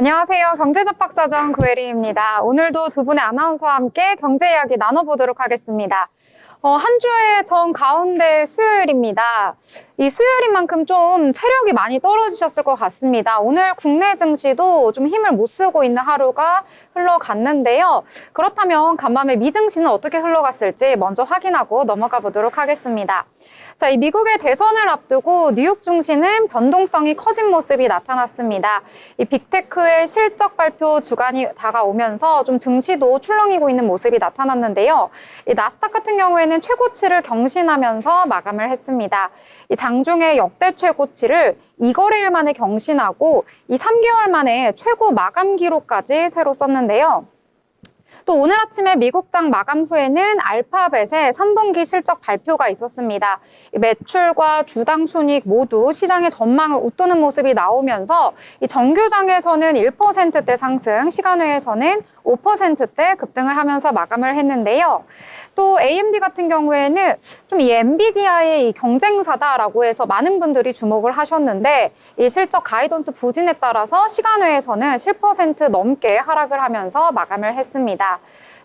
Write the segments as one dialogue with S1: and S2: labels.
S1: 안녕하세요. 경제접박사전 구혜리입니다. 오늘도 두 분의 아나운서와 함께 경제 이야기 나눠보도록 하겠습니다. 한 주의 정 가운데 수요일입니다. 이 수요일인 만큼 좀 체력이 많이 떨어지셨을 것 같습니다. 오늘 국내 증시도 좀 힘을 못 쓰고 있는 하루가 흘러갔는데요. 그렇다면 간밤에 미증시는 어떻게 흘러갔을지 먼저 확인하고 넘어가 보도록 하겠습니다. 자, 이 미국의 대선을 앞두고 뉴욕 증시는 변동성이 커진 모습이 나타났습니다. 이 빅테크의 실적 발표 주간이 다가오면서 좀 증시도 출렁이고 있는 모습이 나타났는데요. 이 나스닥 같은 경우에는 최고치를 경신하면서 마감을 했습니다. 이 장중에 역대 최고치를 2거래일 만에 경신하고 이 3개월 만에 최고 마감 기록까지 새로 썼는데요. 또 오늘 아침에 미국장 마감 후에는 알파벳의 3분기 실적 발표가 있었습니다. 매출과 주당 순이익 모두 시장의 전망을 웃도는 모습이 나오면서 이 정규장에서는 1%대 상승, 시간외에서는 5%대 급등을 하면서 마감을 했는데요. 또 AMD 같은 경우에는 좀 이 엔비디아의 이 경쟁사다라고 해서 많은 분들이 주목을 하셨는데 이 실적 가이던스 부진에 따라서 시간외에서는 10% 넘게 하락을 하면서 마감을 했습니다.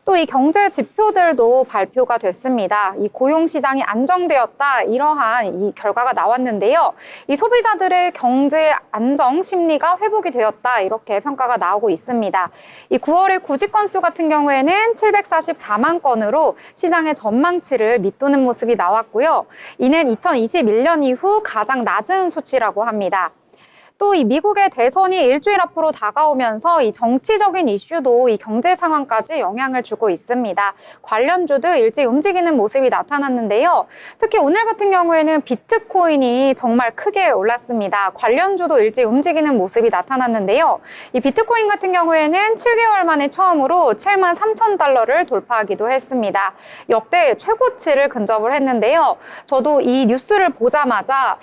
S1: 또 이 경제 지표들도 발표가 됐습니다. 이 고용 시장이 안정되었다, 이러한 이 결과가 나왔는데요. 이 소비자들의 경제 안정 심리가 회복이 되었다, 이렇게 평가가 나오고 있습니다. 이 9월의 구직 건수 같은 경우에는 744만 건으로 시장의 전망치를 밑도는 모습이 나왔고요. 이는 2021년 이후 가장 낮은 수치라고 합니다. 또 이 미국의 대선이 일주일 앞으로 다가오면서 이 정치적인 이슈도 이 경제 상황까지 영향을 주고 있습니다. 관련주도 일찍 움직이는 모습이 나타났는데요. 특히 오늘 같은 경우에는 비트코인이 정말 크게 올랐습니다. 관련주도 일찍 움직이는 모습이 나타났는데요. 이 비트코인 같은 경우에는 7개월 만에 처음으로 73,000달러를 돌파하기도 했습니다. 역대 최고치를 근접을 했는데요. 저도 이 뉴스를 보자마자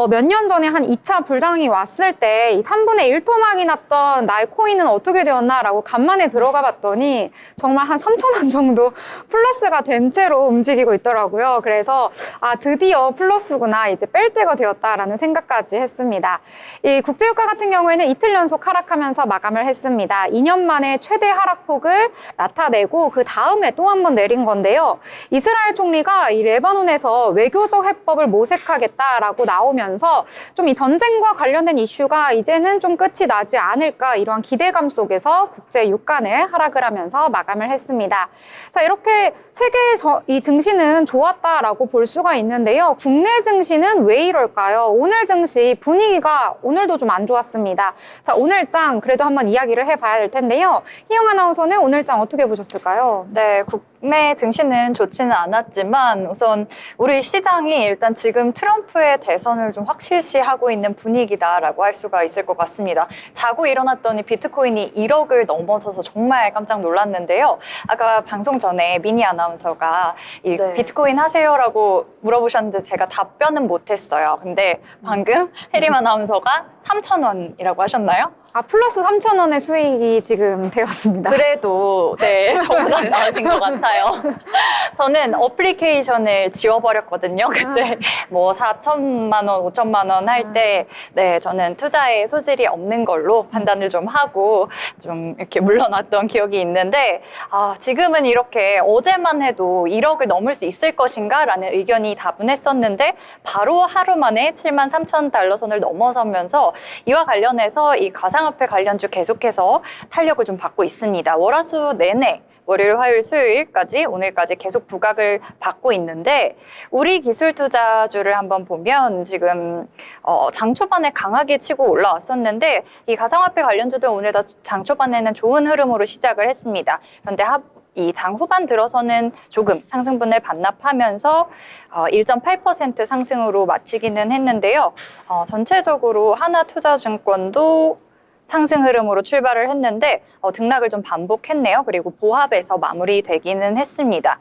S1: 몇 년 전에 한 2차 불장이 왔을 때 이 3분의 1 토막이 났던 나의 코인은 어떻게 되었나라고 간만에 들어가 봤더니 정말 한 3,000원 정도 플러스가 된 채로 움직이고 있더라고요. 그래서 드디어 플러스구나, 이제 뺄 때가 되었다라는 생각까지 했습니다. 이 국제유가 같은 경우에는 이틀 연속 하락하면서 마감을 했습니다. 2년 만에 최대 하락폭을 나타내고 그 다음에 또 한 번 내린 건데요. 이스라엘 총리가 이 레바논에서 외교적 해법을 모색하겠다라고 나오면서 좀 이 전쟁과 관련된 이슈가 이제는 좀 끝이 나지 않을까, 이러한 기대감 속에서 국제 유가는 하락을 하면서 마감을 했습니다. 자, 이렇게 세계 이 증시는 좋았다라고 볼 수가 있는데요. 국내 증시는 왜 이럴까요? 오늘 증시 분위기가 오늘도 좀 안 좋았습니다. 자, 오늘장 그래도 한번 이야기를 해봐야 될 텐데요. 희영 아나운서는 오늘장 어떻게 보셨을까요?
S2: 네, 국내 증시는 좋지는 않았지만 우선 우리 시장이 일단 지금 트럼프의 대선을 좀 확실시하고 있는 분위기다라고 할 수가 있을 것 같습니다. 자고 일어났더니 비트코인이 1억을 넘어서서 정말 깜짝 놀랐는데요. 아까 방송 전에 미니 아나운서가 이 비트코인 하세요라고 물어보셨는데 제가 답변은 못했어요. 근데 방금 혜림 아나운서가 3,000원이라고 하셨나요?
S1: 플러스 3,000원의 수익이 지금 되었습니다.
S2: 그래도 네, 저보다 나으신 것 같아요. 저는 어플리케이션을 지워버렸거든요. 그때 뭐 4천만 원, 5천만 원 할 때 네, 저는 투자에 소질이 없는 걸로 판단을 좀 하고 좀 이렇게 물러났던 기억이 있는데 지금은 이렇게 어제만 해도 1억을 넘을 수 있을 것인가 라는 의견이 다분했었는데 바로 하루 만에 73,000달러 선을 넘어서면서 이와 관련해서 이 가상화폐 관련주 계속해서 탄력을 좀 받고 있습니다. 월화수 내내 월요일, 화요일, 수요일까지 오늘까지 계속 부각을 받고 있는데 우리 기술투자주를 한번 보면 지금 장 초반에 강하게 치고 올라왔었는데 이 가상화폐 관련주들 오늘 다 장 초반에는 좋은 흐름으로 시작을 했습니다. 그런데 이 장 후반 들어서는 조금 상승분을 반납하면서 1.8% 상승으로 마치기는 했는데요. 전체적으로 하나투자증권도 상승 흐름으로 출발을 했는데 등락을 좀 반복했네요. 그리고 보합에서 마무리되기는 했습니다.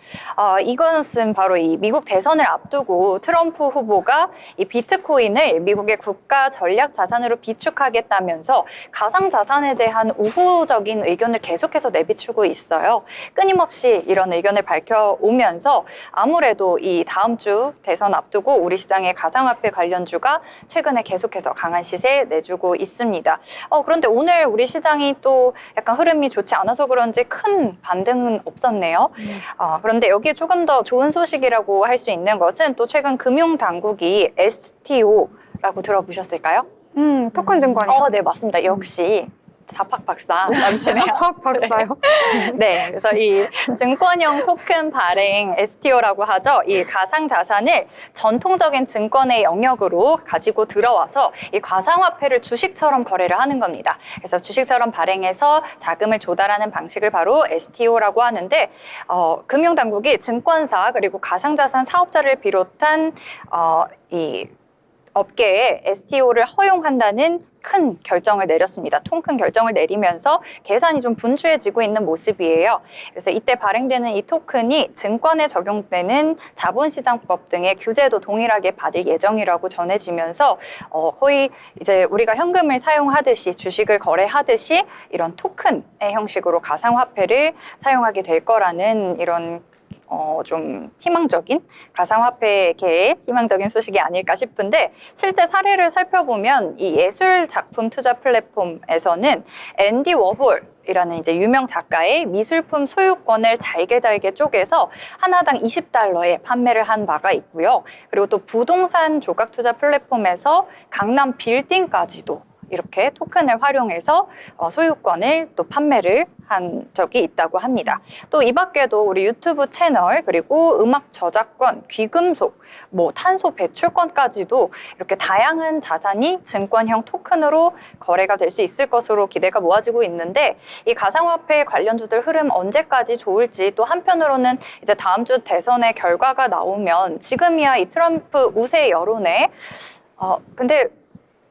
S2: 이것은 바로 이 미국 대선을 앞두고 트럼프 후보가 이 비트코인을 미국의 국가 전략 자산으로 비축하겠다면서 가상 자산에 대한 우호적인 의견을 계속해서 내비추고 있어요. 끊임없이 이런 의견을 밝혀오면서 아무래도 이 다음 주 대선 앞두고 우리 시장의 가상화폐 관련주가 최근에 계속해서 강한 시세 내주고 있습니다. 그런데 오늘 우리 시장이 또 약간 흐름이 좋지 않아서 그런지 큰 반등은 없었네요. 그런데 여기에 조금 더 좋은 소식이라고 할 수 있는 것은 또 최근 금융당국이 STO라고 들어보셨을까요?
S1: 토큰 증권이요.
S2: 네, 맞습니다. 역시 자팍 박사 맞으시네요.
S1: 자팍 박사요?
S2: 네, 그래서 이 증권형 토큰 발행 STO라고 하죠. 이 가상 자산을 전통적인 증권의 영역으로 가지고 들어와서 이 가상화폐를 주식처럼 거래를 하는 겁니다. 그래서 주식처럼 발행해서 자금을 조달하는 방식을 바로 STO라고 하는데, 금융당국이 증권사 그리고 가상자산 사업자를 비롯한 이 업계에 STO를 허용한다는 큰 결정을 내렸습니다. 통 큰 결정을 내리면서 계산이 좀 분주해지고 있는 모습이에요. 그래서 이때 발행되는 이 토큰이 증권에 적용되는 자본시장법 등의 규제도 동일하게 받을 예정이라고 전해지면서 거의 이제 우리가 현금을 사용하듯이 주식을 거래하듯이 이런 토큰의 형식으로 가상화폐를 사용하게 될 거라는 이런 좀 희망적인 가상화폐계의 희망적인 소식이 아닐까 싶은데, 실제 사례를 살펴보면 이 예술 작품 투자 플랫폼에서는 앤디 워홀이라는 이제 유명 작가의 미술품 소유권을 잘게 쪼개서 하나당 $20에 판매를 한 바가 있고요. 그리고 또 부동산 조각 투자 플랫폼에서 강남 빌딩까지도 이렇게 토큰을 활용해서 소유권을 또 판매를 한 적이 있다고 합니다. 또 이 밖에도 우리 유튜브 채널, 그리고 음악 저작권, 귀금속, 탄소 배출권까지도 이렇게 다양한 자산이 증권형 토큰으로 거래가 될 수 있을 것으로 기대가 모아지고 있는데, 이 가상화폐 관련주들 흐름 언제까지 좋을지, 또 한편으로는 이제 다음 주 대선의 결과가 나오면 지금이야 이 트럼프 우세 여론에 근데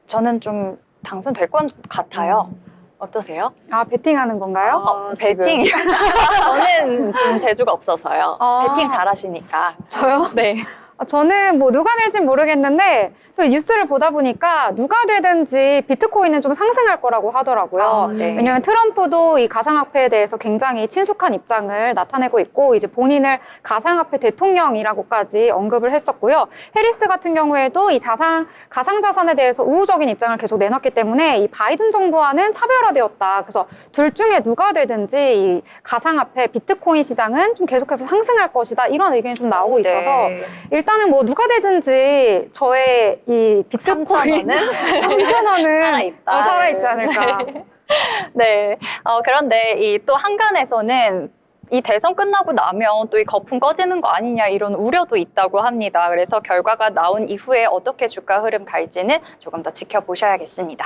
S2: 저는 좀 당선될 것 같아요. 어떠세요?
S1: 베팅하는 건가요?
S2: 배팅. 저는 좀 재주가 없어서요. 배팅 잘하시니까.
S1: 저요?
S2: 네.
S1: 저는 누가 낼진 모르겠는데 또 뉴스를 보다 보니까 누가 되든지 비트코인은 좀 상승할 거라고 하더라고요.
S2: 네.
S1: 왜냐하면 트럼프도 이 가상화폐에 대해서 굉장히 친숙한 입장을 나타내고 있고, 이제 본인을 가상화폐 대통령이라고까지 언급을 했었고요. 해리스 같은 경우에도 이 가상자산에 대해서 우호적인 입장을 계속 내놨기 때문에 이 바이든 정부와는 차별화되었다. 그래서 둘 중에 누가 되든지 이 가상화폐 비트코인 시장은 좀 계속해서 상승할 것이다. 이런 의견이 좀 나오고 있어서 일단은 누가 되든지 저의 이 비트코인 3,000원은 살아있지 않을까.
S2: 네. 그런데 이 또 한간에서는 이 대선 끝나고 나면 또 이 거품 꺼지는 거 아니냐 이런 우려도 있다고 합니다. 그래서 결과가 나온 이후에 어떻게 주가 흐름 갈지는 조금 더 지켜보셔야겠습니다.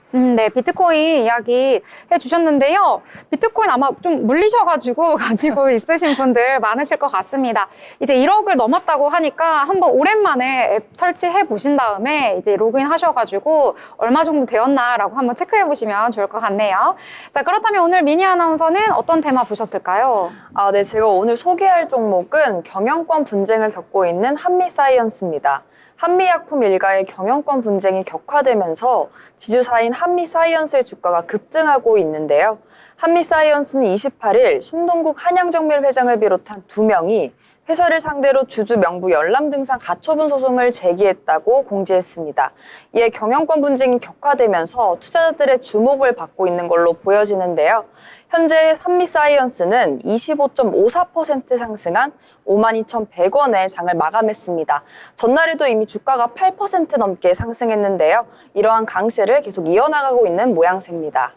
S1: 네, 비트코인 이야기 해주셨는데요. 비트코인 아마 좀 물리셔가지고 가지고 있으신 분들 많으실 것 같습니다. 이제 1억을 넘었다고 하니까 한번 오랜만에 앱 설치해 보신 다음에 이제 로그인 하셔가지고 얼마 정도 되었나라고 한번 체크해 보시면 좋을 것 같네요. 자, 그렇다면 오늘 미니 아나운서는 어떤 테마 보셨을까요?
S3: 네, 제가 오늘 소개할 종목은 경영권 분쟁을 겪고 있는 한미사이언스입니다. 한미약품 일가의 경영권 분쟁이 격화되면서 지주사인 한미사이언스의 주가가 급등하고 있는데요. 한미사이언스는 28일 신동국 한양정밀 회장을 비롯한 2명이 회사를 상대로 주주 명부 열람 등상 가처분 소송을 제기했다고 공지했습니다. 이에 경영권 분쟁이 격화되면서 투자자들의 주목을 받고 있는 걸로 보여지는데요. 현재 한미사이언스는 25.54% 상승한 52,100원에 장을 마감했습니다. 전날에도 이미 주가가 8% 넘게 상승했는데요. 이러한 강세를 계속 이어나가고 있는 모양새입니다.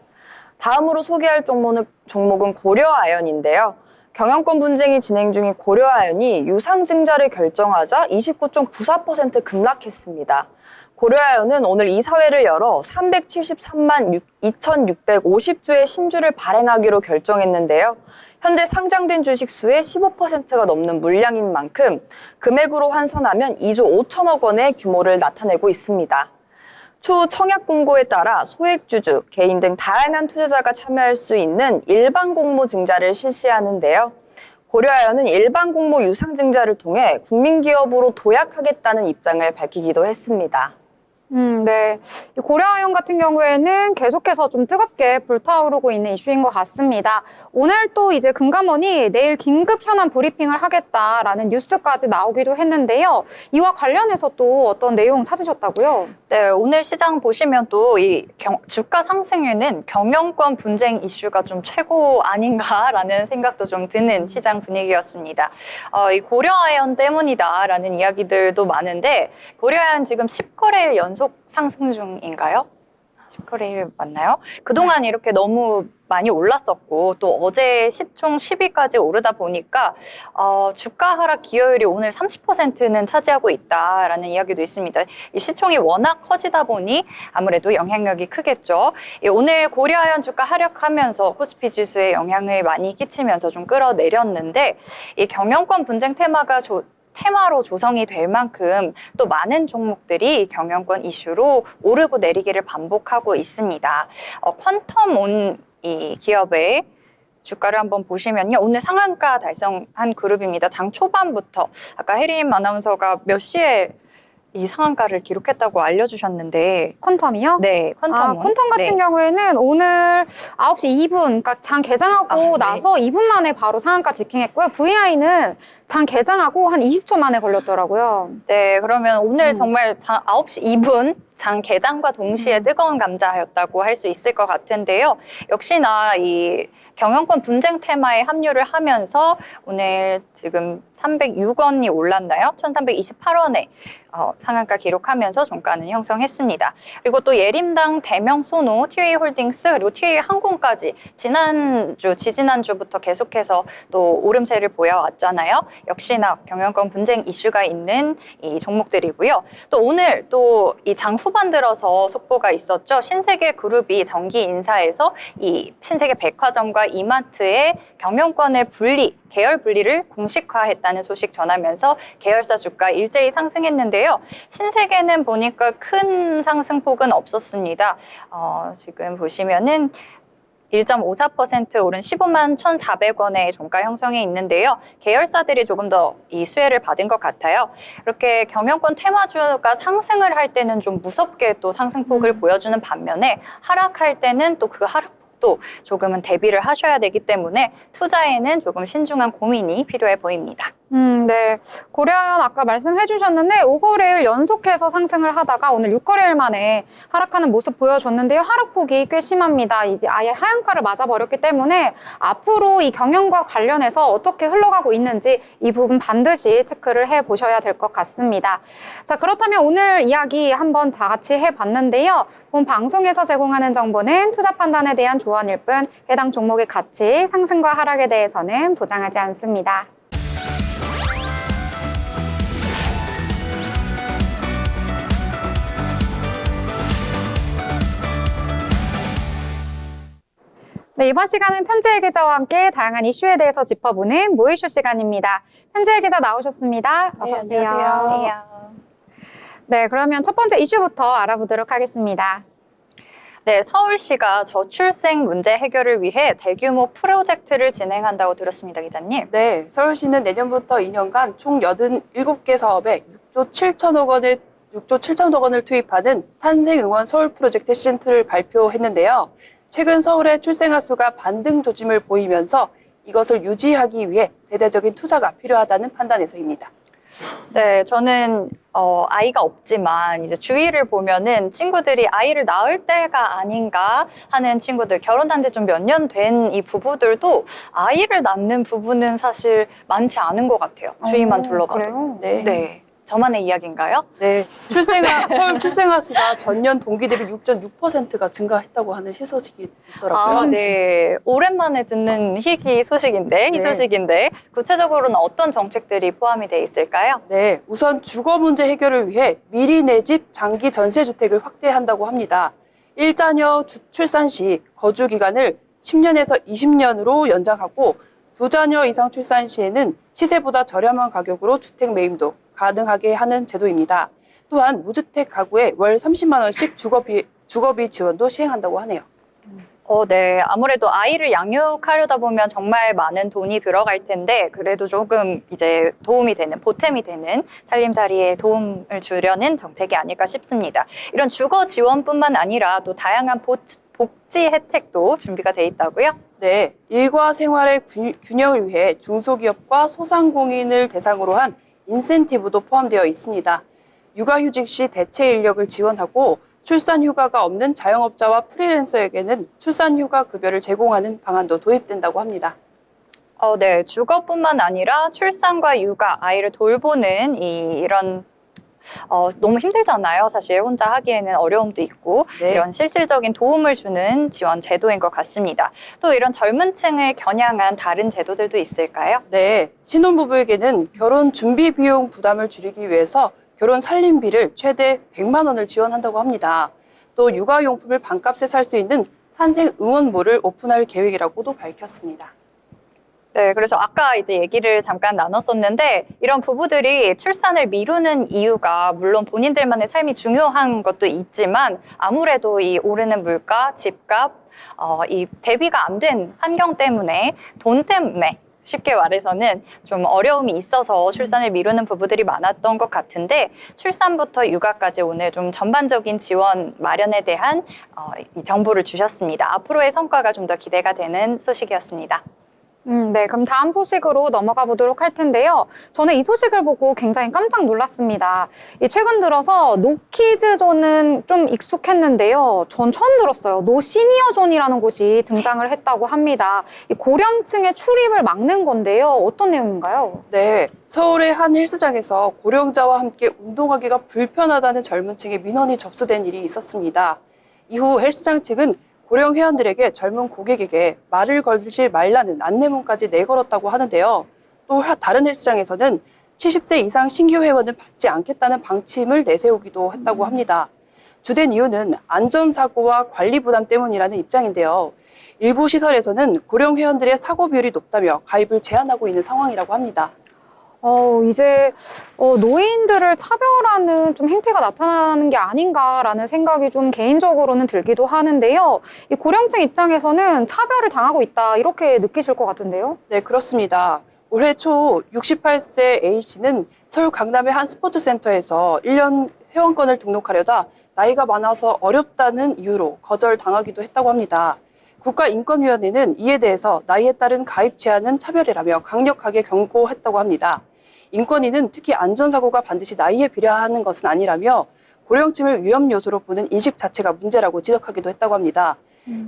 S3: 다음으로 소개할 종목은 고려아연인데요. 경영권 분쟁이 진행 중인 고려아연이 유상증자를 결정하자 29.94% 급락했습니다. 고려아연은 오늘 이사회를 열어 373만 2,650주의 신주를 발행하기로 결정했는데요. 현재 상장된 주식 수의 15%가 넘는 물량인 만큼 금액으로 환산하면 2조 5천억 원의 규모를 나타내고 있습니다. 추후 청약 공고에 따라 소액주주, 개인 등 다양한 투자자가 참여할 수 있는 일반 공모 증자를 실시하는데요. 고려아연은 일반 공모 유상 증자를 통해 국민기업으로 도약하겠다는 입장을 밝히기도 했습니다.
S1: 네. 이 고려아연 같은 경우에는 계속해서 좀 뜨겁게 불타오르고 있는 이슈인 것 같습니다. 오늘 또 이제 금감원이 내일 긴급 현안 브리핑을 하겠다라는 뉴스까지 나오기도 했는데요. 이와 관련해서 또 어떤 내용 찾으셨다고요?
S2: 네, 오늘 시장 보시면 또 이 주가 상승에는 경영권 분쟁 이슈가 좀 최고 아닌가라는 생각도 좀 드는 시장 분위기였습니다. 이 고려아연 때문이다라는 이야기들도 많은데 고려아연 지금 10거래일 연속 상승 중인가요? 10거래일 맞나요? 그동안 이렇게 너무 많이 올랐었고 또 어제 시총 10위까지 오르다 보니까 주가 하락 기여율이 오늘 30%는 차지하고 있다라는 이야기도 있습니다. 이 시총이 워낙 커지다 보니 아무래도 영향력이 크겠죠. 오늘 고려아연 주가 하락하면서 코스피 지수에 영향을 많이 끼치면서 좀 끌어내렸는데 이 경영권 분쟁 테마로 조성이 될 만큼 또 많은 종목들이 경영권 이슈로 오르고 내리기를 반복하고 있습니다. 퀀텀온 이 기업의 주가를 한번 보시면요. 오늘 상한가 달성한 그룹입니다. 장 초반부터 아까 혜림 아나운서가 몇 시에 이 상한가를 기록했다고 알려주셨는데
S1: 퀀텀이요?
S2: 네, 퀀텀.
S1: 퀀텀 같은 경우에는 오늘 9시 2분, 그러니까 장 개장하고 나서 2분 만에 바로 상한가 직행했고요. VI는 장 개장하고 한 20초 만에 걸렸더라고요.
S2: 네, 그러면 오늘 정말 9시 2분 장 개장과 동시에 뜨거운 감자였다고 할 수 있을 것 같은데요. 역시나 이 경영권 분쟁 테마에 합류를 하면서 오늘 지금 306원이 올랐나요? 1328원에 상한가 기록하면서 종가는 형성했습니다. 그리고 또 예림당, 대명소노, TA홀딩스 그리고 TA항공까지 지지난주부터 계속해서 또 오름세를 보여왔잖아요. 역시나 경영권 분쟁 이슈가 있는 이 종목들이고요. 또 오늘 또 이 장 후반 들어서 속보가 있었죠. 신세계 그룹이 정기 인사에서 이 신세계 백화점과 이마트의 경영권을 계열 분리를 공식화했다는 소식 전하면서 계열사 주가 일제히 상승했는데요. 신세계는 보니까 큰 상승폭은 없었습니다. 지금 보시면은 1.54% 오른 15만 1,400원의 종가 형성에 있는데요. 계열사들이 조금 더 이 수혜를 받은 것 같아요. 이렇게 경영권 테마주가 상승을 할 때는 좀 무섭게 또 상승폭을 보여주는 반면에 하락할 때는 또 그 하락폭도 조금은 대비를 하셔야 되기 때문에 투자에는 조금 신중한 고민이 필요해 보입니다.
S1: 네. 고려아연 아까 말씀해 주셨는데 5거래일 연속해서 상승을 하다가 오늘 6거래일 만에 하락하는 모습 보여줬는데요. 하락폭이 꽤 심합니다. 이제 아예 하한가를 맞아버렸기 때문에 앞으로 이 경영과 관련해서 어떻게 흘러가고 있는지 이 부분 반드시 체크를 해보셔야 될 것 같습니다. 자, 그렇다면 오늘 이야기 한번 다 같이 해봤는데요. 본 방송에서 제공하는 정보는 투자 판단에 대한 조언일 뿐 해당 종목의 가치, 상승과 하락에 대해서는 보장하지 않습니다. 네, 이번 시간은 편지혜 기자와 함께 다양한 이슈에 대해서 짚어보는 모이슈 시간입니다. 편지혜 기자 나오셨습니다. 어서 오세요.
S2: 네, 안녕하세요.
S1: 네, 그러면 첫 번째 이슈부터 알아보도록 하겠습니다.
S2: 네, 서울시가 저출생 문제 해결을 위해 대규모 프로젝트를 진행한다고 들었습니다, 기자님.
S4: 네, 서울시는 내년부터 2년간 총 87개 사업에 6조 7천억 원을 투입하는 탄생응원 서울 프로젝트 시즌2를 발표했는데요. 최근 서울의 출생아 수가 반등 조짐을 보이면서 이것을 유지하기 위해 대대적인 투자가 필요하다는 판단에서입니다.
S2: 네, 저는 아이가 없지만 이제 주위를 보면은 친구들이 아이를 낳을 때가 아닌가 하는 친구들, 결혼한 지 좀 몇 년 된 이 부부들도 아이를 낳는 부부는 사실 많지 않은 것 같아요. 주위만 둘러봐도.
S1: 그래요?
S4: 네.
S2: 네. 저만의 이야기인가요?
S4: 네, 서울 출생아 수가 전년 동기 대비 6.6%가 증가했다고 하는 희소식이 있더라고요.
S2: 네. 오랜만에 듣는 이 소식인데 구체적으로는 어떤 정책들이 포함이 돼 있을까요?
S4: 네, 우선 주거 문제 해결을 위해 미리 내 집 장기 전세 주택을 확대한다고 합니다. 1자녀 출산 시 거주 기간을 10년에서 20년으로 연장하고 2자녀 이상 출산 시에는 시세보다 저렴한 가격으로 주택 매입도 가능하게 하는 제도입니다. 또한 무주택 가구에 월 30만 원씩 주거비 지원도 시행한다고 하네요.
S2: 네. 아무래도 아이를 양육하려다 보면 정말 많은 돈이 들어갈 텐데, 그래도 조금 이제 도움이 되는, 보탬이 되는 살림살이에 도움을 주려는 정책이 아닐까 싶습니다. 이런 주거 지원뿐만 아니라 또 다양한 복지 혜택도 준비가 돼 있다고요?
S4: 네, 일과 생활의 균형을 위해 중소기업과 소상공인을 대상으로 한 인센티브도 포함되어 있습니다. 육아휴직 시 대체 인력을 지원하고 출산휴가가 없는 자영업자와 프리랜서에게는 출산휴가 급여를 제공하는 방안도 도입된다고 합니다.
S2: 네. 주거뿐만 아니라 출산과 육아, 아이를 돌보는 이런 너무 힘들잖아요. 사실 혼자 하기에는 어려움도 있고
S4: 네.
S2: 이런 실질적인 도움을 주는 지원 제도인 것 같습니다. 또 이런 젊은 층을 겨냥한 다른 제도들도 있을까요?
S4: 네, 신혼부부에게는 결혼 준비 비용 부담을 줄이기 위해서 결혼 살림비를 최대 100만 원을 지원한다고 합니다. 또 육아용품을 반값에 살 수 있는 탄생 응원몰을 오픈할 계획이라고도 밝혔습니다.
S2: 네, 그래서 아까 이제 얘기를 잠깐 나눴었는데 이런 부부들이 출산을 미루는 이유가 물론 본인들만의 삶이 중요한 것도 있지만 아무래도 이 오르는 물가, 집값, 이 대비가 안 된 환경 때문에 돈 때문에 쉽게 말해서는 좀 어려움이 있어서 출산을 미루는 부부들이 많았던 것 같은데 출산부터 육아까지 오늘 좀 전반적인 지원 마련에 대한 이 정보를 주셨습니다. 앞으로의 성과가 좀 더 기대가 되는 소식이었습니다.
S1: 네, 그럼 다음 소식으로 넘어가 보도록 할 텐데요. 저는 이 소식을 보고 굉장히 깜짝 놀랐습니다. 최근 들어서 노키즈존은 좀 익숙했는데요. 전 처음 들었어요. 노시니어존이라는 곳이 등장을 했다고 합니다. 이 고령층의 출입을 막는 건데요. 어떤 내용인가요?
S4: 네, 서울의 한 헬스장에서 고령자와 함께 운동하기가 불편하다는 젊은 층의 민원이 접수된 일이 있었습니다. 이후 헬스장 측은 고령 회원들에게 젊은 고객에게 말을 걸지 말라는 안내문까지 내걸었다고 하는데요. 또 다른 헬스장에서는 70세 이상 신규 회원은 받지 않겠다는 방침을 내세우기도 했다고 합니다. 주된 이유는 안전사고와 관리 부담 때문이라는 입장인데요. 일부 시설에서는 고령 회원들의 사고 비율이 높다며 가입을 제한하고 있는 상황이라고 합니다.
S1: 이제 노인들을 차별하는 좀 행태가 나타나는 게 아닌가라는 생각이 좀 개인적으로는 들기도 하는데요. 이 고령층 입장에서는 차별을 당하고 있다 이렇게 느끼실 것 같은데요.
S4: 네, 그렇습니다. 올해 초 68세 A씨는 서울 강남의 한 스포츠센터에서 1년 회원권을 등록하려다 나이가 많아서 어렵다는 이유로 거절당하기도 했다고 합니다. 국가인권위원회는 이에 대해서 나이에 따른 가입 제한은 차별이라며 강력하게 경고했다고 합니다. 인권위는 특히 안전사고가 반드시 나이에 비례하는 것은 아니라며 고령층을 위험 요소로 보는 인식 자체가 문제라고 지적하기도 했다고 합니다.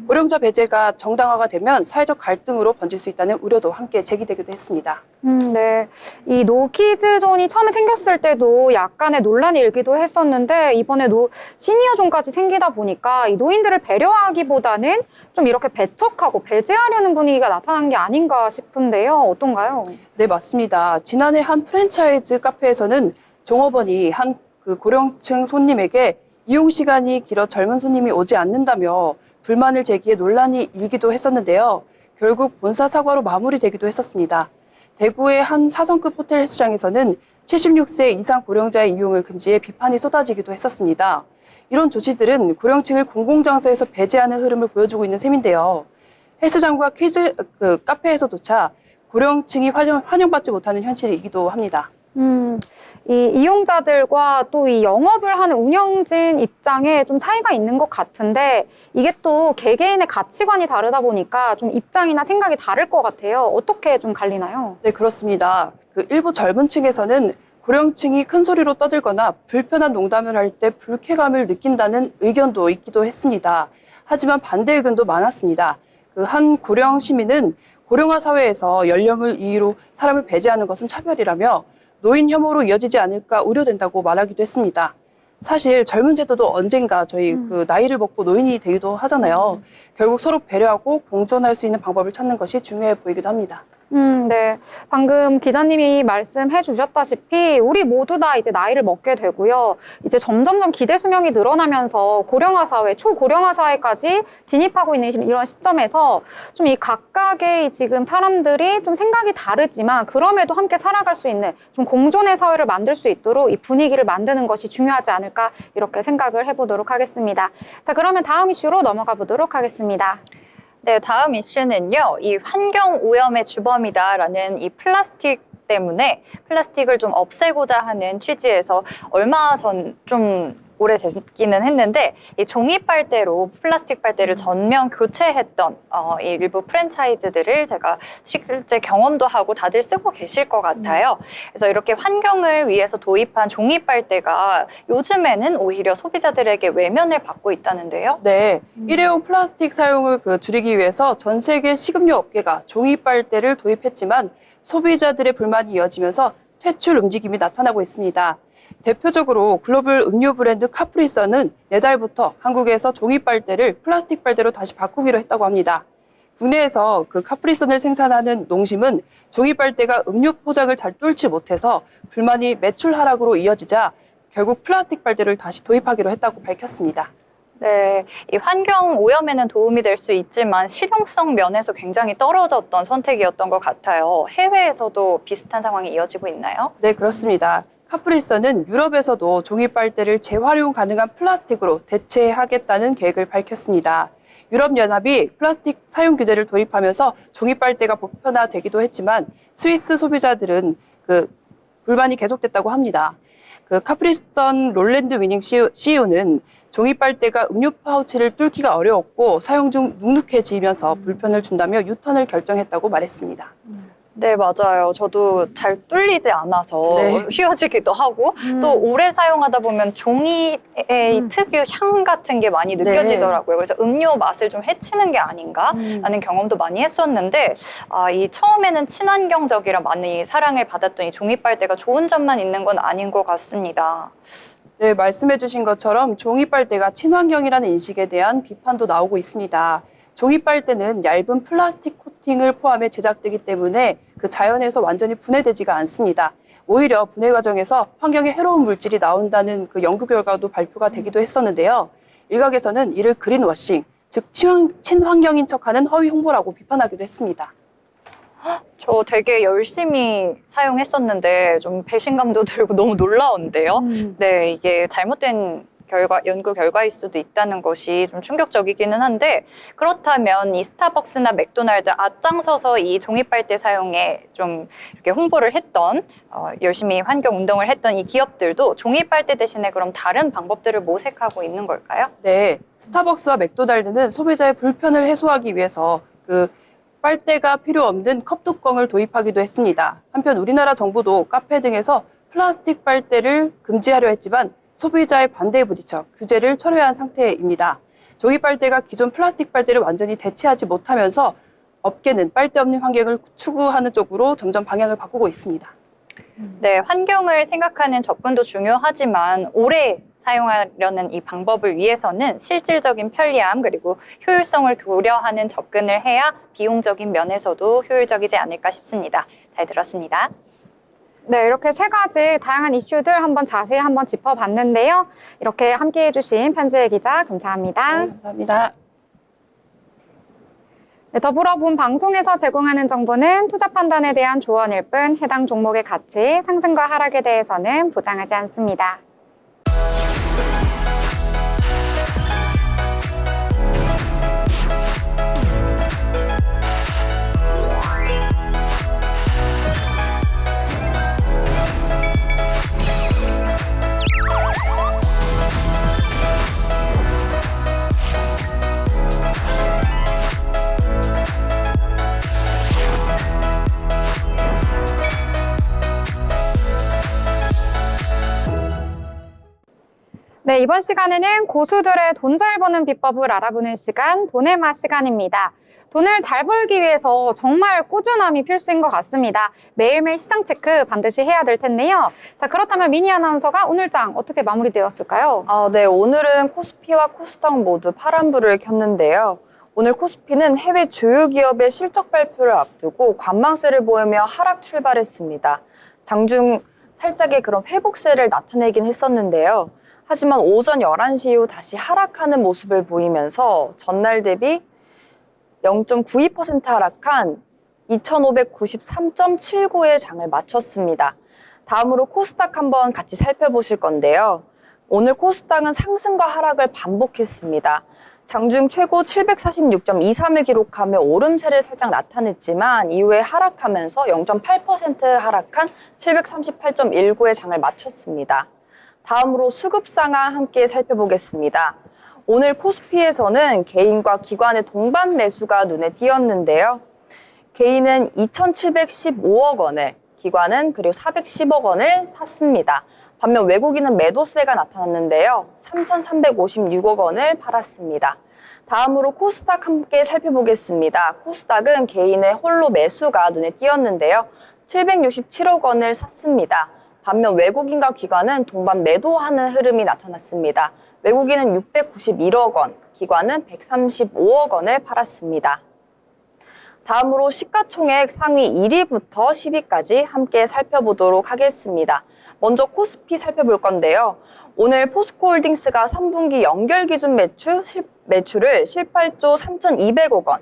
S4: 고령자 배제가 정당화가 되면 사회적 갈등으로 번질 수 있다는 우려도 함께 제기되기도 했습니다.
S1: 네. 이 노키즈존이 처음에 생겼을 때도 약간의 논란이 일기도 했었는데 이번에 시니어존까지 생기다 보니까 이 노인들을 배려하기보다는 좀 이렇게 배척하고 배제하려는 분위기가 나타난 게 아닌가 싶은데요. 어떤가요?
S4: 네, 맞습니다. 지난해 한 프랜차이즈 카페에서는 종업원이 한 고령층 손님에게 이용 시간이 길어 젊은 손님이 오지 않는다며 불만을 제기해 논란이 일기도 했었는데요. 결국 본사 사과로 마무리되기도 했었습니다. 대구의 한 4성급 호텔 헬스장에서는 76세 이상 고령자의 이용을 금지해 비판이 쏟아지기도 했었습니다. 이런 조치들은 고령층을 공공장소에서 배제하는 흐름을 보여주고 있는 셈인데요. 헬스장과 카페에서조차 고령층이 환영받지 못하는 현실이기도 합니다.
S1: 이 이용자들과 또 이 영업을 하는 운영진 입장에 좀 차이가 있는 것 같은데 이게 또 개개인의 가치관이 다르다 보니까 좀 입장이나 생각이 다를 것 같아요. 어떻게 좀 갈리나요?
S4: 네, 그렇습니다. 일부 젊은 층에서는 고령층이 큰 소리로 떠들거나 불편한 농담을 할 때 불쾌감을 느낀다는 의견도 있기도 했습니다. 하지만 반대 의견도 많았습니다. 한 고령 시민은 고령화 사회에서 연령을 이유로 사람을 배제하는 것은 차별이라며 노인 혐오로 이어지지 않을까 우려된다고 말하기도 했습니다. 사실 젊은 세대도 언젠가 저희 나이를 먹고 노인이 되기도 하잖아요. 결국 서로 배려하고 공존할 수 있는 방법을 찾는 것이 중요해 보이기도 합니다.
S1: 네. 방금 기자님이 말씀해 주셨다시피 우리 모두 다 이제 나이를 먹게 되고요. 이제 점점점 기대 수명이 늘어나면서 고령화 사회, 초고령화 사회까지 진입하고 있는 이런 시점에서 좀 이 각각의 지금 사람들이 좀 생각이 다르지만 그럼에도 함께 살아갈 수 있는 좀 공존의 사회를 만들 수 있도록 이 분위기를 만드는 것이 중요하지 않을까 이렇게 생각을 해보도록 하겠습니다. 자, 그러면 다음 이슈로 넘어가 보도록 하겠습니다.
S2: 네, 다음 이슈는요. 이 환경 오염의 주범이다라는 이 플라스틱 때문에 플라스틱을 좀 없애고자 하는 취지에서 얼마 전 좀 오래됐기는 했는데 이 종이 빨대로 플라스틱 빨대를 전면 교체했던 이 일부 프랜차이즈들을 제가 실제 경험도 하고 다들 쓰고 계실 것 같아요. 그래서 이렇게 환경을 위해서 도입한 종이 빨대가 요즘에는 오히려 소비자들에게 외면을 받고 있다는데요.
S4: 네, 일회용 플라스틱 사용을 줄이기 위해서 전 세계 식음료 업계가 종이 빨대를 도입했지만 소비자들의 불만이 이어지면서 퇴출 움직임이 나타나고 있습니다. 대표적으로 글로벌 음료 브랜드 카프리선은 내달부터 한국에서 종이 빨대를 플라스틱 빨대로 다시 바꾸기로 했다고 합니다. 국내에서 카프리선을 생산하는 농심은 종이 빨대가 음료 포장을 잘 뚫지 못해서 불만이 매출 하락으로 이어지자 결국 플라스틱 빨대를 다시 도입하기로 했다고 밝혔습니다.
S2: 네, 이 환경 오염에는 도움이 될 수 있지만 실용성 면에서 굉장히 떨어졌던 선택이었던 것 같아요. 해외에서도 비슷한 상황이 이어지고 있나요?
S4: 네, 그렇습니다. 카프리선은 유럽에서도 종이 빨대를 재활용 가능한 플라스틱으로 대체하겠다는 계획을 밝혔습니다. 유럽연합이 플라스틱 사용 규제를 도입하면서 종이 빨대가 보편화되기도 했지만 스위스 소비자들은 불만이 계속됐다고 합니다. 카프리선 롤랜드 위닝 CEO는 종이 빨대가 음료 파우치를 뚫기가 어려웠고 사용 중 눅눅해지면서 불편을 준다며 유턴을 결정했다고 말했습니다.
S2: 네, 맞아요. 저도 잘 뚫리지 않아서
S4: 네.
S2: 휘어지기도 하고 또 오래 사용하다 보면 종이의 이 특유 향 같은 게 많이 느껴지더라고요. 그래서 음료 맛을 좀 해치는 게 아닌가라는 경험도 많이 했었는데 이 처음에는 친환경적이라 많이 사랑을 받았던 이 종이 빨대가 좋은 점만 있는 건 아닌 것 같습니다.
S4: 네, 말씀해 주신 것처럼 종이 빨대가 친환경이라는 인식에 대한 비판도 나오고 있습니다. 종이 빨대는 얇은 플라스틱 코팅을 포함해 제작되기 때문에 자연에서 완전히 분해되지가 않습니다. 오히려 분해 과정에서 환경에 해로운 물질이 나온다는 연구 결과도 발표가 되기도 했었는데요. 일각에서는 이를 그린워싱, 즉 친환경인 척하는 허위 홍보라고 비판하기도 했습니다.
S2: 저 되게 열심히 사용했었는데 좀 배신감도 들고 너무 놀라운데요. 네, 이게 잘못된 연구 결과일 수도 있다는 것이 좀 충격적이기는 한데 그렇다면 이 스타벅스나 맥도날드 앞장서서 이 종이 빨대 사용에 좀 이렇게 홍보를 했던 열심히 환경 운동을 했던 이 기업들도 종이 빨대 대신에 그럼 다른 방법들을 모색하고 있는 걸까요?
S4: 네, 스타벅스와 맥도날드는 소비자의 불편을 해소하기 위해서 빨대가 필요 없는 컵뚜껑을 도입하기도 했습니다. 한편 우리나라 정부도 카페 등에서 플라스틱 빨대를 금지하려 했지만 소비자의 반대에 부딪혀 규제를 철회한 상태입니다. 종이 빨대가 기존 플라스틱 빨대를 완전히 대체하지 못하면서 업계는 빨대 없는 환경을 추구하는 쪽으로 점점 방향을 바꾸고 있습니다.
S2: 네, 환경을 생각하는 접근도 중요하지만 오래 사용하려는 이 방법을 위해서는 실질적인 편리함 그리고 효율성을 고려하는 접근을 해야 비용적인 면에서도 효율적이지 않을까 싶습니다. 잘 들었습니다.
S1: 네, 이렇게 세 가지 다양한 이슈들 한번 자세히 한번 짚어봤는데요. 이렇게 함께해 주신 편지혜 기자 감사합니다.
S4: 네, 감사합니다.
S1: 네, 더불어 본 방송에서 제공하는 정보는 투자 판단에 대한 조언일 뿐 해당 종목의 가치, 상승과 하락에 대해서는 보장하지 않습니다. 네, 이번 시간에는 고수들의 돈 잘 버는 비법을 알아보는 시간, 돈의 맛 시간입니다. 돈을 잘 벌기 위해서 정말 꾸준함이 필수인 것 같습니다. 매일매일 시장 체크 반드시 해야 될 텐데요. 자, 그렇다면 미니 아나운서가 오늘 장 어떻게 마무리되었을까요?
S3: 네, 오늘은 코스피와 코스닥 모두 파란불을 켰는데요. 오늘 코스피는 해외 주요 기업의 실적 발표를 앞두고 관망세를 보이며 하락 출발했습니다. 장중 살짝의 그런 회복세를 나타내긴 했었는데요. 하지만 오전 11시 이후 다시 하락하는 모습을 보이면서 전날 대비 0.92% 하락한 2,593.79의 장을 마쳤습니다. 다음으로 코스닥 한번 같이 살펴보실 건데요. 오늘 코스닥은 상승과 하락을 반복했습니다. 장중 최고 746.23을 기록하며 오름세를 살짝 나타냈지만 이후에 하락하면서 0.8% 하락한 738.19의 장을 마쳤습니다. 다음으로 수급 상황 함께 살펴보겠습니다. 오늘 코스피에서는 개인과 기관의 동반 매수가 눈에 띄었는데요. 개인은 2,715억 원을, 기관은 그리고 410억 원을 샀습니다. 반면 외국인은 매도세가 나타났는데요. 3,356억 원을 팔았습니다. 다음으로 코스닥 함께 살펴보겠습니다. 코스닥은 개인의 홀로 매수가 눈에 띄었는데요. 767억 원을 샀습니다. 반면 외국인과 기관은 동반 매도하는 흐름이 나타났습니다. 외국인은 691억 원, 기관은 135억 원을 팔았습니다. 다음으로 시가총액 상위 1위부터 10위까지 함께 살펴보도록 하겠습니다. 먼저 코스피 살펴볼 건데요. 오늘 포스코홀딩스가 3분기 연결 기준 매출을 18조 3,200억 원,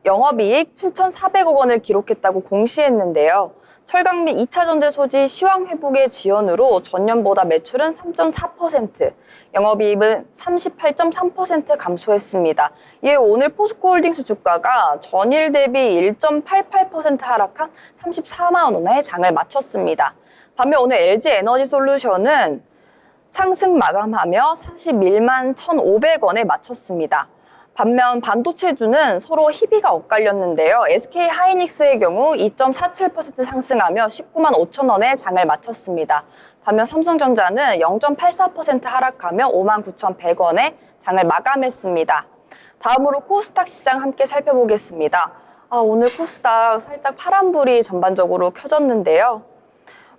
S3: 영업이익 7,400억 원을 기록했다고 공시했는데요. 철강 및 2차 전지 소지 시황 회복의 지연으로 전년보다 매출은 3.4%, 영업이익은 38.3% 감소했습니다. 이에 오늘 포스코홀딩스 주가가 전일 대비 1.88% 하락한 34만 원의 장을 마쳤습니다. 반면 오늘 LG에너지솔루션은 상승 마감하며 41만 1,500원에 마쳤습니다. 반면 반도체주는 서로 희비가 엇갈렸는데요. SK하이닉스의 경우 2.47% 상승하며 19만 5천 원에 장을 마쳤습니다. 반면 삼성전자는 0.84% 하락하며 5만 9,100원에 장을 마감했습니다. 다음으로 코스닥 시장 함께 살펴보겠습니다. 오늘 코스닥 살짝 파란불이 전반적으로 켜졌는데요.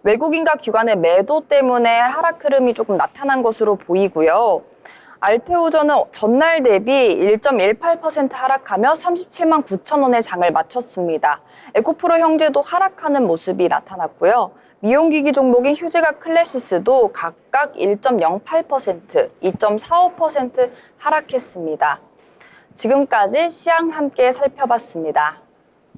S3: 외국인과 기관의 매도 때문에 하락 흐름이 조금 나타난 것으로 보이고요. 알테오전은 전날 대비 1.18% 하락하며 37만 9천 원의 장을 마쳤습니다. 에코프로 형제도 하락하는 모습이 나타났고요. 미용기기 종목인 휴지과 클래시스도 각각 1.08%, 2.45% 하락했습니다. 지금까지 시황 함께 살펴봤습니다.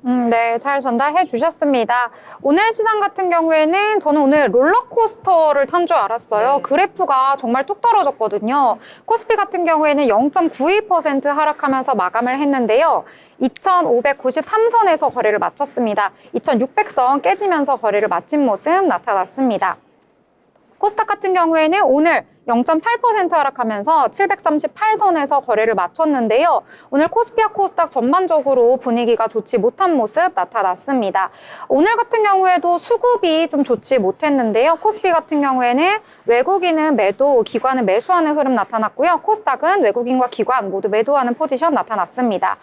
S1: 네, 잘 전달해 주셨습니다. 오늘 시장 같은 경우에는 저는 오늘 롤러코스터를 탄 줄 알았어요.
S2: 네.
S1: 그래프가 정말 뚝 떨어졌거든요. 코스피 같은 경우에는 0.92% 하락하면서 마감을 했는데요. 2,593선에서 거래를 마쳤습니다. 2,600선 깨지면서 거래를 마친 모습 나타났습니다. 코스닥 같은 경우에는 오늘 0.8% 하락하면서 738선에서 거래를 마쳤는데요. 오늘 코스피와 코스닥 전반적으로 분위기가 좋지 못한 모습 나타났습니다. 오늘 같은 경우에도 수급이 좀 좋지 못했는데요. 코스피 같은 경우에는 외국인은 매도, 기관은 매수하는 흐름 나타났고요. 코스닥은 외국인과 기관 모두 매도하는 포지션 나타났습니다.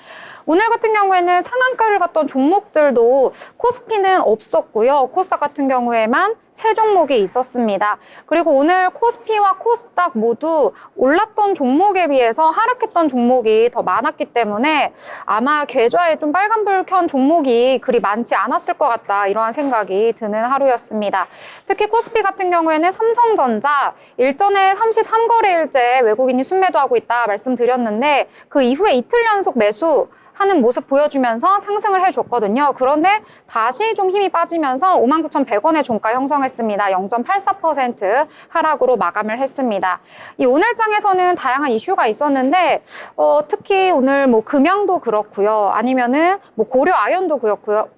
S1: 오늘 같은 경우에는 상한가를 갔던 종목들도 코스피는 없었고요. 코스닥 같은 경우에만 3종목이 있었습니다. 그리고 오늘 코스피와 코스닥 모두 올랐던 종목에 비해서 하락했던 종목이 더 많았기 때문에 아마 계좌에 좀 빨간불 켠 종목이 그리 많지 않았을 것 같다, 이러한 생각이 드는 하루였습니다. 특히 코스피 같은 경우에는 삼성전자 일전에 33거래일째 외국인이 순매도하고 있다 말씀드렸는데 그 이후에 이틀 연속 매수 하는 모습 보여주면서 상승을 해줬거든요. 그런데 다시 좀 힘이 빠지면서 59,100원의 종가 형성했습니다. 0.84% 하락으로 마감을 했습니다. 이 오늘장에서는 다양한 이슈가 있었는데 특히 오늘 뭐 금양도 그렇고요. 아니면은 뭐 고려 아연도 그렇고요.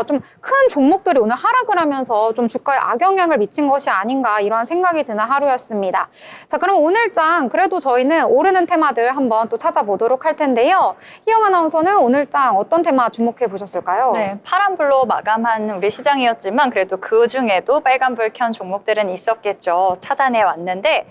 S1: 좀 큰 종목들이 오늘 하락을 하면서 좀 주가에 악영향을 미친 것이 아닌가, 이런 생각이 드는 하루였습니다. 자, 그럼 오늘장 그래도 저희는 오르는 테마들 한번 또 찾아보도록 할 텐데요. 희영 아나운서는 오늘장 어떤 테마 주목해 보셨을까요?
S2: 네, 파란불로 마감한 우리 시장이었지만 그래도 그 중에도 빨간불 켠 종목들은 있었겠죠. 찾아내 왔는데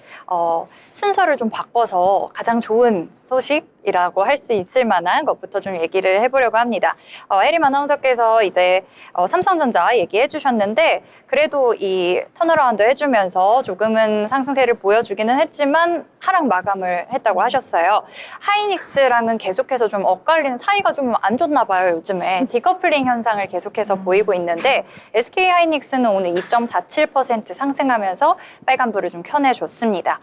S2: 순서를 좀 바꿔서 가장 좋은 소식이라고 할 수 있을 만한 것부터 좀 얘기를 해보려고 합니다. 혜림 아나운서께서 이제 삼성전자 얘기해 주셨는데 그래도 이 턴어라운드 해주면서 조금은 상승세를 보여주기는 했지만 하락 마감을 했다고 하셨어요. 하이닉스랑은 계속해서 좀 엇갈리는 사이가 좀 안 좋나 봐요, 요즘에. 디커플링 현상을 계속해서 보이고 있는데 SK하이닉스는 오늘 2.47% 상승하면서 빨간불을 좀 켜내줬습니다.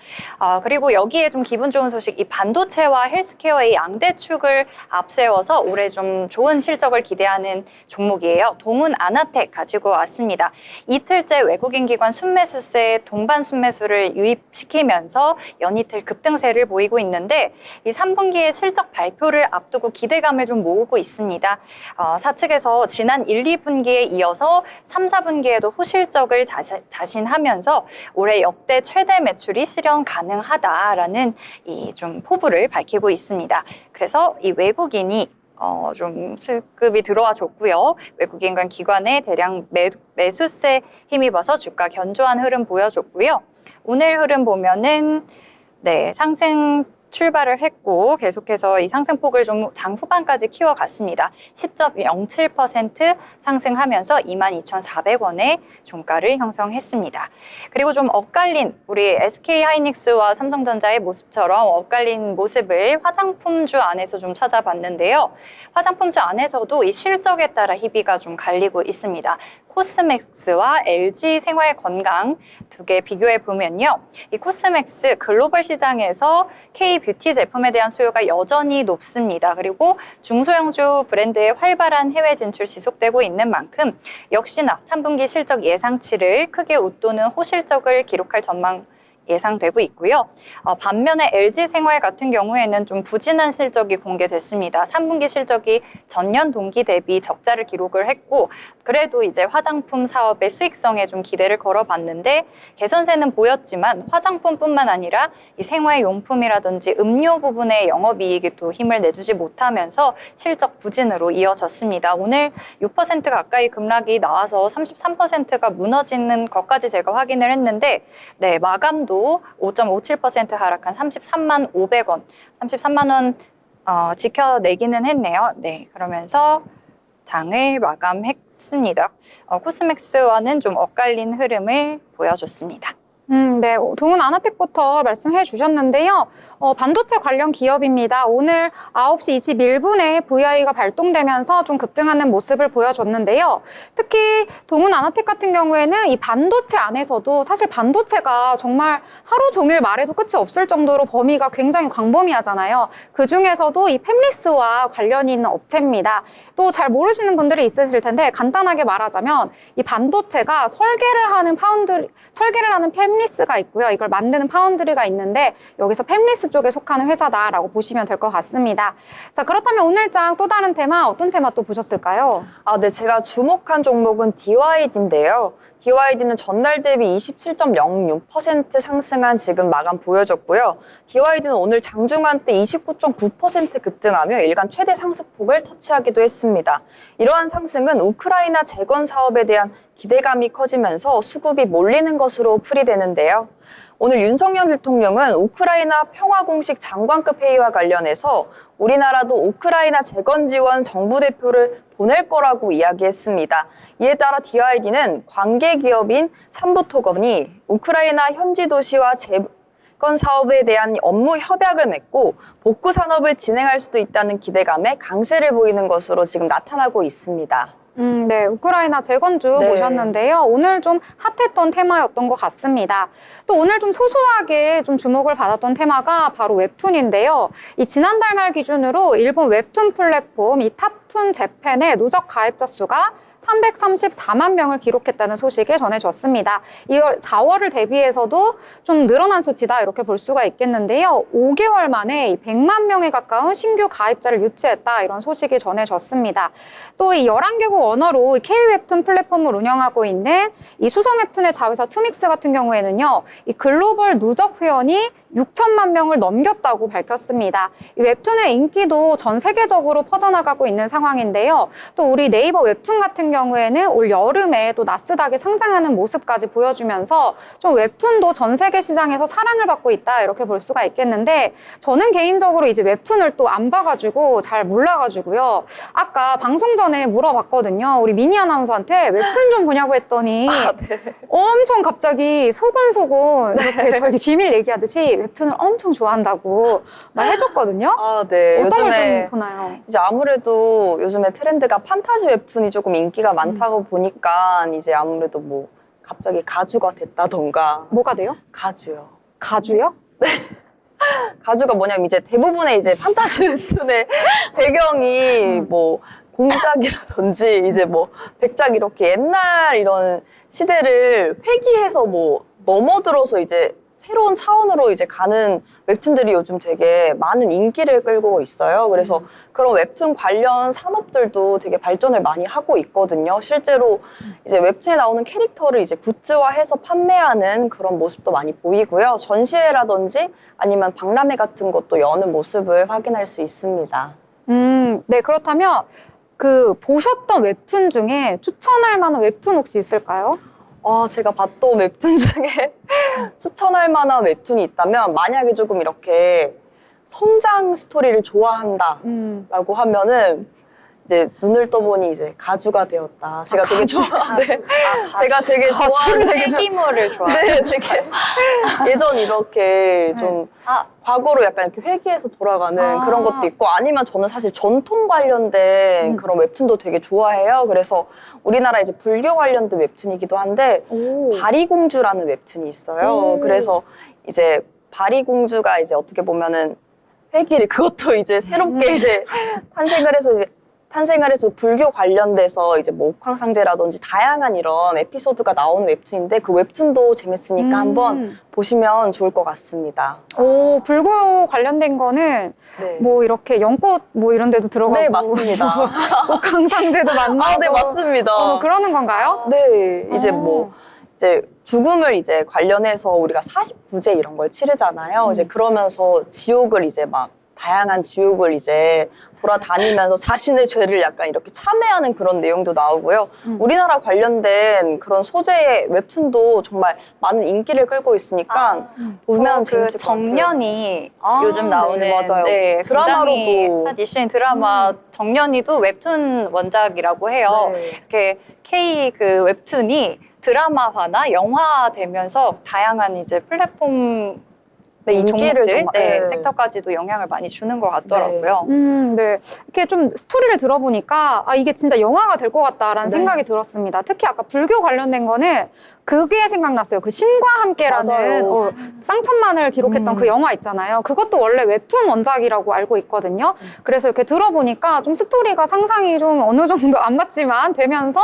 S2: 그리고 여기에 좀 기분 좋은 소식, 이 반도체와 헬스케어 헬스케어의 양대축을 앞세워서 올해 좀 좋은 실적을 기대하는 종목이에요. 동훈 아나텍 가지고 왔습니다. 이틀째 외국인 기관 순매수세 동반 순매수를 유입시키면서 연이틀 급등세를 보이고 있는데 이 3분기의 실적 발표를 앞두고 기대감을 좀 모으고 있습니다. 사측에서 지난 1, 2분기에 이어서 3, 4분기에도 호실적을 자신하면서 올해 역대 최대 매출이 실현 가능하다라는 이 좀 포부를 밝히고 있습니다. 그래서 이 외국인이 좀 수급이 들어와 줬고요. 외국인과 기관의 대량 매수세 힘입어서 주가 견조한 흐름 보여줬고요. 오늘 흐름 보면은 상승 출발을 했고 계속해서 이 상승폭을 좀 장 후반까지 키워갔습니다. 10.07% 상승하면서 22,400원의 종가를 형성했습니다. 그리고 좀 엇갈린 우리 SK하이닉스와 삼성전자의 모습처럼 엇갈린 모습을 화장품주 안에서 좀 찾아봤는데요. 화장품주 안에서도 이 실적에 따라 희비가 좀 갈리고 있습니다. 코스맥스와 LG 생활건강 두 개 비교해 보면요. 이 코스맥스 글로벌 시장에서 K-뷰티 제품에 대한 수요가 여전히 높습니다. 그리고 중소형주 브랜드의 활발한 해외 진출 지속되고 있는 만큼 역시나 3분기 실적 예상치를 크게 웃도는 호실적을 기록할 전망 예상되고 있고요. 반면에 LG생활 같은 경우에는 좀 부진한 실적이 공개됐습니다. 3분기 실적이 전년 동기 대비 적자를 기록을 했고 그래도 이제 화장품 사업의 수익성에 좀 기대를 걸어봤는데 개선세는 보였지만 화장품뿐만 아니라 이 생활용품이라든지 음료 부분의 영업이익이 또 힘을 내주지 못하면서 실적 부진으로 이어졌습니다. 오늘 6% 가까이 급락이 나와서 33%가 무너지는 것까지 제가 확인을 했는데 마감도 5.57% 하락한 33만 500원, 33만 원 지켜내기는 했네요. 그러면서 장을 마감했습니다. 코스맥스와는 좀 엇갈린 흐름을 보여줬습니다.
S1: 네, 동훈 아나텍부터 말씀해 주셨는데요. 반도체 관련 기업입니다. 오늘 9시 21분에 VI가 발동되면서 좀 급등하는 모습을 보여줬는데요. 특히 동훈 아나텍 같은 경우에는 이 반도체 안에서도 사실 반도체가 정말 하루 종일 말해도 끝이 없을 정도로 범위가 굉장히 광범위하잖아요. 그 중에서도 이 팹리스와 관련이 있는 업체입니다. 또 잘 모르시는 분들이 있으실 텐데 간단하게 말하자면 이 반도체가 설계를 하는 팹리스가 있고요. 이걸 만드는 파운드리가 있는데 여기서 팹리스 쪽에 속하는 회사다라고 보시면 될 것 같습니다. 자, 그렇다면 오늘 장 또 다른 테마 어떤 테마 또 보셨을까요?
S3: 네, 제가 주목한 종목은 DYD인데요. DYD는 전날 대비 27.06% 상승한 지금 마감 보여줬고요. DYD는 오늘 장중한 때 29.9% 급등하며 일간 최대 상승폭을 터치하기도 했습니다. 이러한 상승은 우크라이나 재건 사업에 대한 기대감이 커지면서 수급이 몰리는 것으로 풀이되는데요. 오늘 윤석열 대통령은 우크라이나 평화공식 장관급 회의와 관련해서 우리나라도 우크라이나 재건 지원 정부 대표를 보낼 거라고 이야기했습니다. 이에 따라 DYD는 관계 기업인 삼부토건이 우크라이나 현지 도시와 재건 사업에 대한 업무 협약을 맺고 복구 산업을 진행할 수도 있다는 기대감에 강세를 보이는 것으로 지금 나타나고 있습니다.
S1: 네, 우크라이나 재건주 보셨는데요. 오늘 좀 핫했던 테마였던 것 같습니다. 또 오늘 좀 소소하게 좀 주목을 받았던 테마가 바로 웹툰인데요. 이 지난달 말 기준으로 일본 웹툰 플랫폼 이 탑툰 재팬의 누적 가입자 수가 334만 명을 기록했다는 소식이 전해졌습니다. 4월을 대비해서도 좀 늘어난 수치다 이렇게 볼 수가 있겠는데요. 5개월 만에 100만 명에 가까운 신규 가입자를 유치했다 이런 소식이 전해졌습니다. 또 이 11개국 언어로 K-웹툰 플랫폼을 운영하고 있는 이 수성 웹툰의 자회사 투믹스 같은 경우에는요. 이 글로벌 누적 회원이 6천만 명을 넘겼다고 밝혔습니다. 이 웹툰의 인기도 전 세계적으로 퍼져나가고 있는 상황인데요. 또 우리 네이버 웹툰 같은 경우에는 올 여름에 또 나스닥에 상장하는 모습까지 보여주면서 좀 웹툰도 전 세계 시장에서 사랑을 받고 있다 이렇게 볼 수가 있겠는데 저는 개인적으로 이제 웹툰을 또 안 봐가지고 잘 몰라가지고요. 아까 방송 전에 물어봤거든요. 우리 미니 아나운서한테 웹툰 좀 보냐고 했더니 엄청 갑자기 소곤소곤 이렇게 저희 비밀 얘기하듯이 웹툰을 엄청 좋아한다고 말해줬거든요.
S3: 네.
S1: 어떤 걸
S3: 요즘에
S1: 좀 보나요?
S3: 이제 아무래도 요즘에 트렌드가 판타지 웹툰이 조금 인기가 많다고 보니까 이제 아무래도 뭐 갑자기 가주가 됐다던가.
S1: 뭐가 돼요?
S3: 가주요.
S1: 가주요?
S3: 가주가 뭐냐면 이제 대부분의 이제 판타지 웹툰의 배경이 뭐 공작이라든지 이제 뭐 백작 이렇게 옛날 이런 시대를 회귀해서 뭐 넘어들어서 이제 새로운 차원으로 이제 가는 웹툰들이 요즘 되게 많은 인기를 끌고 있어요. 그래서 그런 웹툰 관련 산업들도 되게 발전을 많이 하고 있거든요. 실제로 이제 웹툰에 나오는 캐릭터를 이제 굿즈화해서 판매하는 그런 모습도 많이 보이고요. 전시회라든지 아니면 박람회 같은 것도 여는 모습을 확인할 수 있습니다.
S1: 네, 그렇다면 그 보셨던 웹툰 중에 추천할 만한 웹툰 혹시 있을까요?
S3: 제가 봤던 웹툰 중에 추천할 만한 웹툰이 있다면 만약에 조금 이렇게 성장 스토리를 좋아한다라고 하면은 이제 눈을 떠보니 이제 가주가 되었다. 제가 되게 좋아하는 제가 되게 좋아하는
S2: 폐기물을 좋아해요.
S3: 네, 되게 예전 이렇게 좀 과거로 약간 이렇게 회귀해서 돌아가는 그런 것도 있고 아니면 저는 사실 전통 관련된 그런 웹툰도 되게 좋아해요. 그래서 우리나라 이제 불교 관련된 웹툰이기도 한데 바리공주라는 웹툰이 있어요. 그래서 이제 바리공주가 이제 어떻게 보면은 회귀를 그것도 이제 새롭게 이제 탄생을 해서 불교 관련돼서 이제 뭐 옥황상제라든지 다양한 이런 에피소드가 나오는 웹툰인데 그 웹툰도 재밌으니까 한번 보시면 좋을 것 같습니다.
S1: 오, 불교 관련된 거는
S3: 네.
S1: 뭐 이렇게 연꽃 뭐 이런 데도 들어가고
S3: 네, 맞습니다.
S1: 옥황상제도 만나고
S3: 네, 맞습니다.
S1: 그러는 건가요?
S3: 네, 이제 뭐 이제 죽음을 이제 관련해서 우리가 49제 이런 걸 치르잖아요. 이제 그러면서 지옥을 이제 막 다양한 지옥을 이제 돌아다니면서 자신의 죄를 약간 이렇게 참회하는 그런 내용도 나오고요. 우리나라 관련된 그런 소재의 웹툰도 정말 많은 인기를 끌고 있으니까 보면
S2: 그
S3: 재밌을 것 같아요.
S2: 정년이 요즘 나오는
S3: 네, 맞아요.
S2: 네,
S3: 드라마로도.
S2: 굉장히 한 이슈인 드라마 정년이도 웹툰 원작이라고 해요.
S3: 네.
S2: 이렇게 K 그 웹툰이 드라마화나 영화되면서 다양한 이제 플랫폼
S3: 네, 인기를
S2: 종목들,
S3: 정말,
S2: 네, 섹터까지도 영향을 많이 주는 것 같더라고요.
S1: 네. 이렇게 좀 스토리를 들어보니까 이게 진짜 영화가 될 것 같다라는
S3: 네.
S1: 생각이 들었습니다. 특히 아까 불교 관련된 거는 그게 생각났어요. 그 신과 함께라는
S3: 맞아요.
S1: 쌍천만을 기록했던 그 영화 있잖아요. 그것도 원래 웹툰 원작이라고 알고 있거든요. 그래서 이렇게 들어보니까 좀 스토리가 상상이 좀 어느 정도 안 맞지만 되면서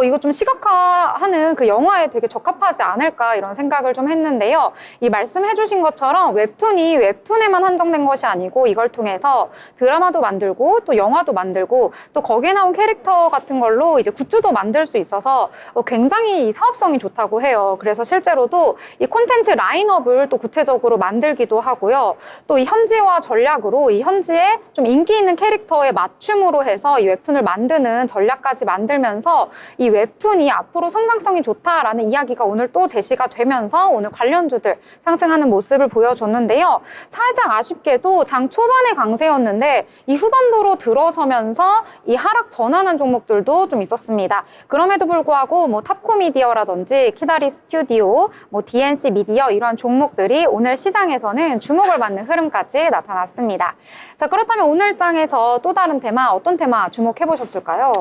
S1: 이거 좀 시각화하는 그 영화에 되게 적합하지 않을까 이런 생각을 좀 했는데요. 이 말씀해주신 것처럼 웹툰이 웹툰에만 한정된 것이 아니고 이걸 통해서 드라마도 만들고 또 영화도 만들고 또 거기에 나온 캐릭터 같은 걸로 이제 굿즈도 만들 수 있어서 굉장히 이 사업성이 좋다고 해요. 그래서 실제로도 이 콘텐츠 라인업을 또 구체적으로 만들기도 하고요. 또 이 현지화 전략으로 이 현지에 좀 인기 있는 캐릭터에 맞춤으로 해서 이 웹툰을 만드는 전략까지 만들면서 이 웹툰이 앞으로 성장성이 좋다라는 이야기가 오늘 또 제시가 되면서 오늘 관련주들 상승하는 모습을 보여줬는데요. 살짝 아쉽게도 장 초반에 강세였는데 이 후반부로 들어서면서 이 하락 전환한 종목들도 좀 있었습니다. 그럼에도 불구하고 뭐 탑코미디어라든지 키다리 스튜디오, 뭐 DNC 미디어 이러한 종목들이 오늘 시장에서는 주목을 받는 흐름까지 나타났습니다. 자, 그렇다면 오늘 장에서 또 다른 테마, 어떤 테마 주목해 보셨을까요?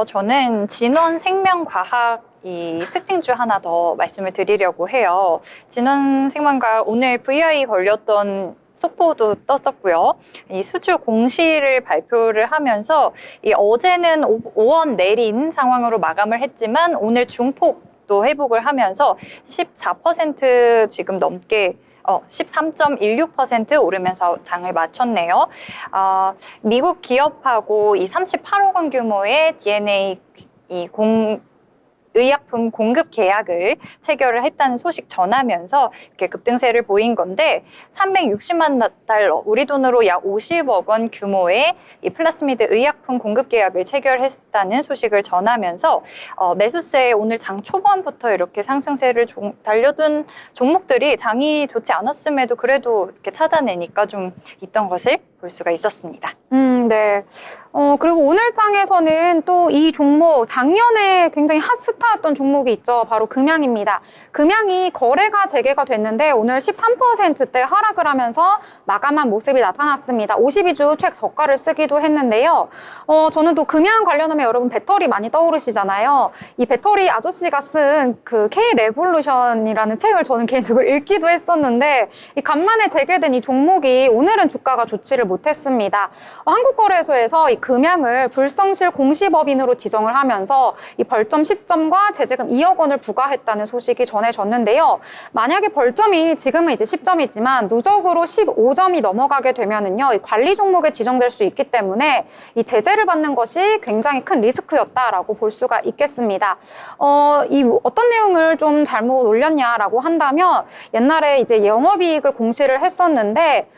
S2: 저는 진원생명과학 이 특징주 하나 더 말씀을 드리려고 해요. 진원생명과학 오늘 VI 걸렸던 속보도 떴었고요. 이 수주 공시를 발표를 하면서 이 어제는 5원 내린 상황으로 마감을 했지만 오늘 중폭 또 회복을 하면서 14% 지금 넘게 13.16% 오르면서 장을 마쳤네요. 미국 기업하고 이 38억 원 규모의 DNA 의약품 공급 계약을 체결을 했다는 소식 전하면서 이렇게 급등세를 보인 건데 360만 달러, 우리 돈으로 약 50억 원 규모의 이 플라스미드 의약품 공급 계약을 체결했다는 소식을 전하면서 매수세에 오늘 장 초반부터 이렇게 상승세를 달려둔 종목들이 장이 좋지 않았음에도 그래도 이렇게 찾아내니까 좀 있던 것을 볼 수가 있었습니다.
S1: 네. 그리고 오늘 장에서는 또 이 종목, 작년에 굉장히 핫스타였던 종목이 있죠. 바로 금양입니다. 금양이 거래가 재개가 됐는데 오늘 13%대 하락을 하면서 마감한 모습이 나타났습니다. 52주 최저가를 쓰기도 했는데요. 저는 또 금양 관련하면 여러분 배터리 많이 떠오르시잖아요. 이 배터리 아저씨가 쓴 그 K-레볼루션이라는 책을 저는 개인적으로 읽기도 했었는데 이 간만에 재개된 이 종목이 오늘은 주가가 좋지를 못했습니다. 한국거래소에서 이 금양을 불성실 공시법인으로 지정을 하면서 이 벌점 10점과 제재금 2억 원을 부과했다는 소식이 전해졌는데요. 만약에 벌점이 지금은 이제 10점이지만 누적으로 15점이 넘어가게 되면은요, 이 관리 종목에 지정될 수 있기 때문에 이 제재를 받는 것이 굉장히 큰 리스크였다라고 볼 수가 있겠습니다. 이 어떤 내용을 좀 잘못 올렸냐라고 한다면 옛날에 이제 영업이익을 공시를 했었는데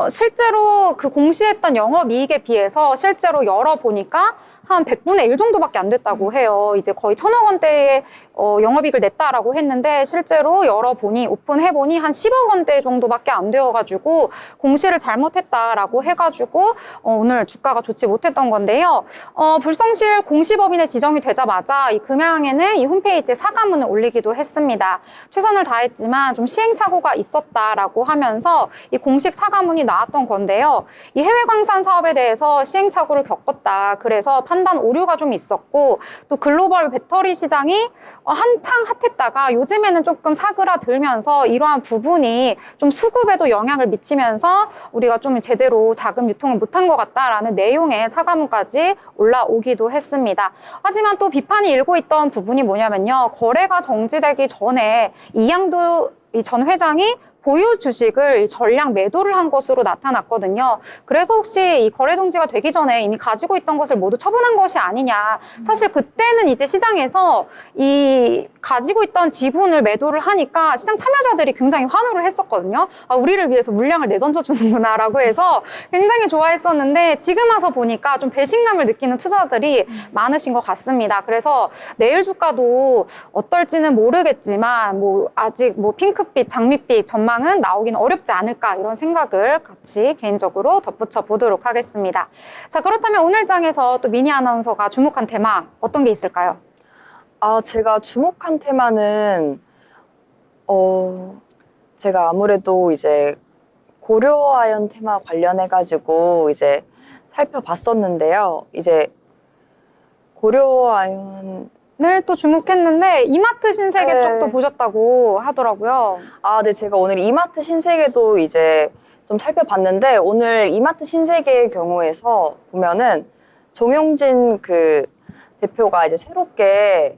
S1: 실제로 그 공시했던 영업이익에 비해서 실제로 열어보니까 한 100분의 1 정도밖에 안 됐다고 해요. 이제 거의 1,000억 원대의 영업이익을 냈다라고 했는데 실제로 열어보니 오픈해보니 한 10억 원대 정도밖에 안 되어가지고 공시를 잘못했다라고 해가지고 오늘 주가가 좋지 못했던 건데요. 불성실 공시법인에 지정이 되자마자 이 금양에는 이 홈페이지에 사과문을 올리기도 했습니다. 최선을 다했지만 좀 시행착오가 있었다라고 하면서 이 공식 사과문이 나왔던 건데요. 이 해외 광산 사업에 대해서 시행착오를 겪었다. 그래서 판단 오류가 좀 있었고 또 글로벌 배터리 시장이 한창 핫했다가 요즘에는 조금 사그라들면서 이러한 부분이 좀 수급에도 영향을 미치면서 우리가 좀 제대로 자금 유통을 못한 것 같다라는 내용의 사과문까지 올라오기도 했습니다. 하지만 또 비판이 일고 있던 부분이 뭐냐면요. 거래가 정지되기 전에 이양도 전 회장이 보유 주식을 전량 매도를 한 것으로 나타났거든요. 그래서 혹시 이 거래 정지가 되기 전에 이미 가지고 있던 것을 모두 처분한 것이 아니냐. 사실 그때는 이제 시장에서 이 가지고 있던 지분을 매도를 하니까 시장 참여자들이 굉장히 환호를 했었거든요. 아, 우리를 위해서 물량을 내던져 주는구나 라고 해서 굉장히 좋아했었는데 지금 와서 보니까 좀 배신감을 느끼는 투자자들이 많으신 것 같습니다. 그래서 내일 주가도 어떨지는 모르겠지만 뭐 아직 뭐 핑크빛, 장밋빛 전망은 나오긴 어렵지 않을까 이런 생각을 같이 개인적으로 덧붙여 보도록 하겠습니다. 자, 그렇다면 오늘 장에서 또 미니 아나운서가 주목한 테마 어떤 게 있을까요?
S3: 제가 주목한 테마는 제가 아무래도 이제 고려아연 테마 관련해가지고 이제 살펴봤었는데요. 이제 고려아연
S1: 을 또 주목했는데 이마트 신세계
S3: 네.
S1: 쪽도 보셨다고 하더라고요.
S3: 네, 제가 오늘 이마트 신세계도 이제 좀 살펴봤는데 오늘 이마트 신세계의 경우에서 보면은 정용진 그 대표가 이제 새롭게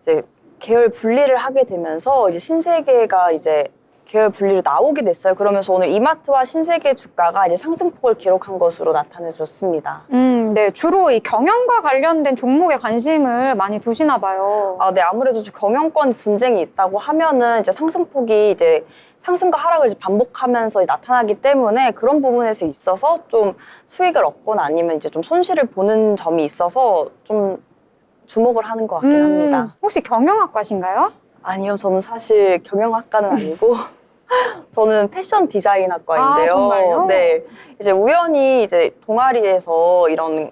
S3: 이제 계열 분리를 하게 되면서 이제 신세계가 이제 계열 분리로 나오게 됐어요. 그러면서 오늘 이마트와 신세계 주가가 이제 상승폭을 기록한 것으로 나타내졌습니다.
S1: 네, 주로 이 경영과 관련된 종목에 관심을 많이 두시나 봐요.
S3: 네, 아무래도 경영권 분쟁이 있다고 하면은 이제 상승폭이 이제 상승과 하락을 이제 반복하면서 나타나기 때문에 그런 부분에서 있어서 좀 수익을 얻거나 아니면 이제 좀 손실을 보는 점이 있어서 좀 주목을 하는 것 같긴 합니다.
S1: 혹시 경영학과신가요?
S3: 아니요, 저는 사실 경영학과는 아니고 저는 패션 디자인학과인데요.
S1: 정말요?
S3: 네, 이제 우연히 이제 동아리에서 이런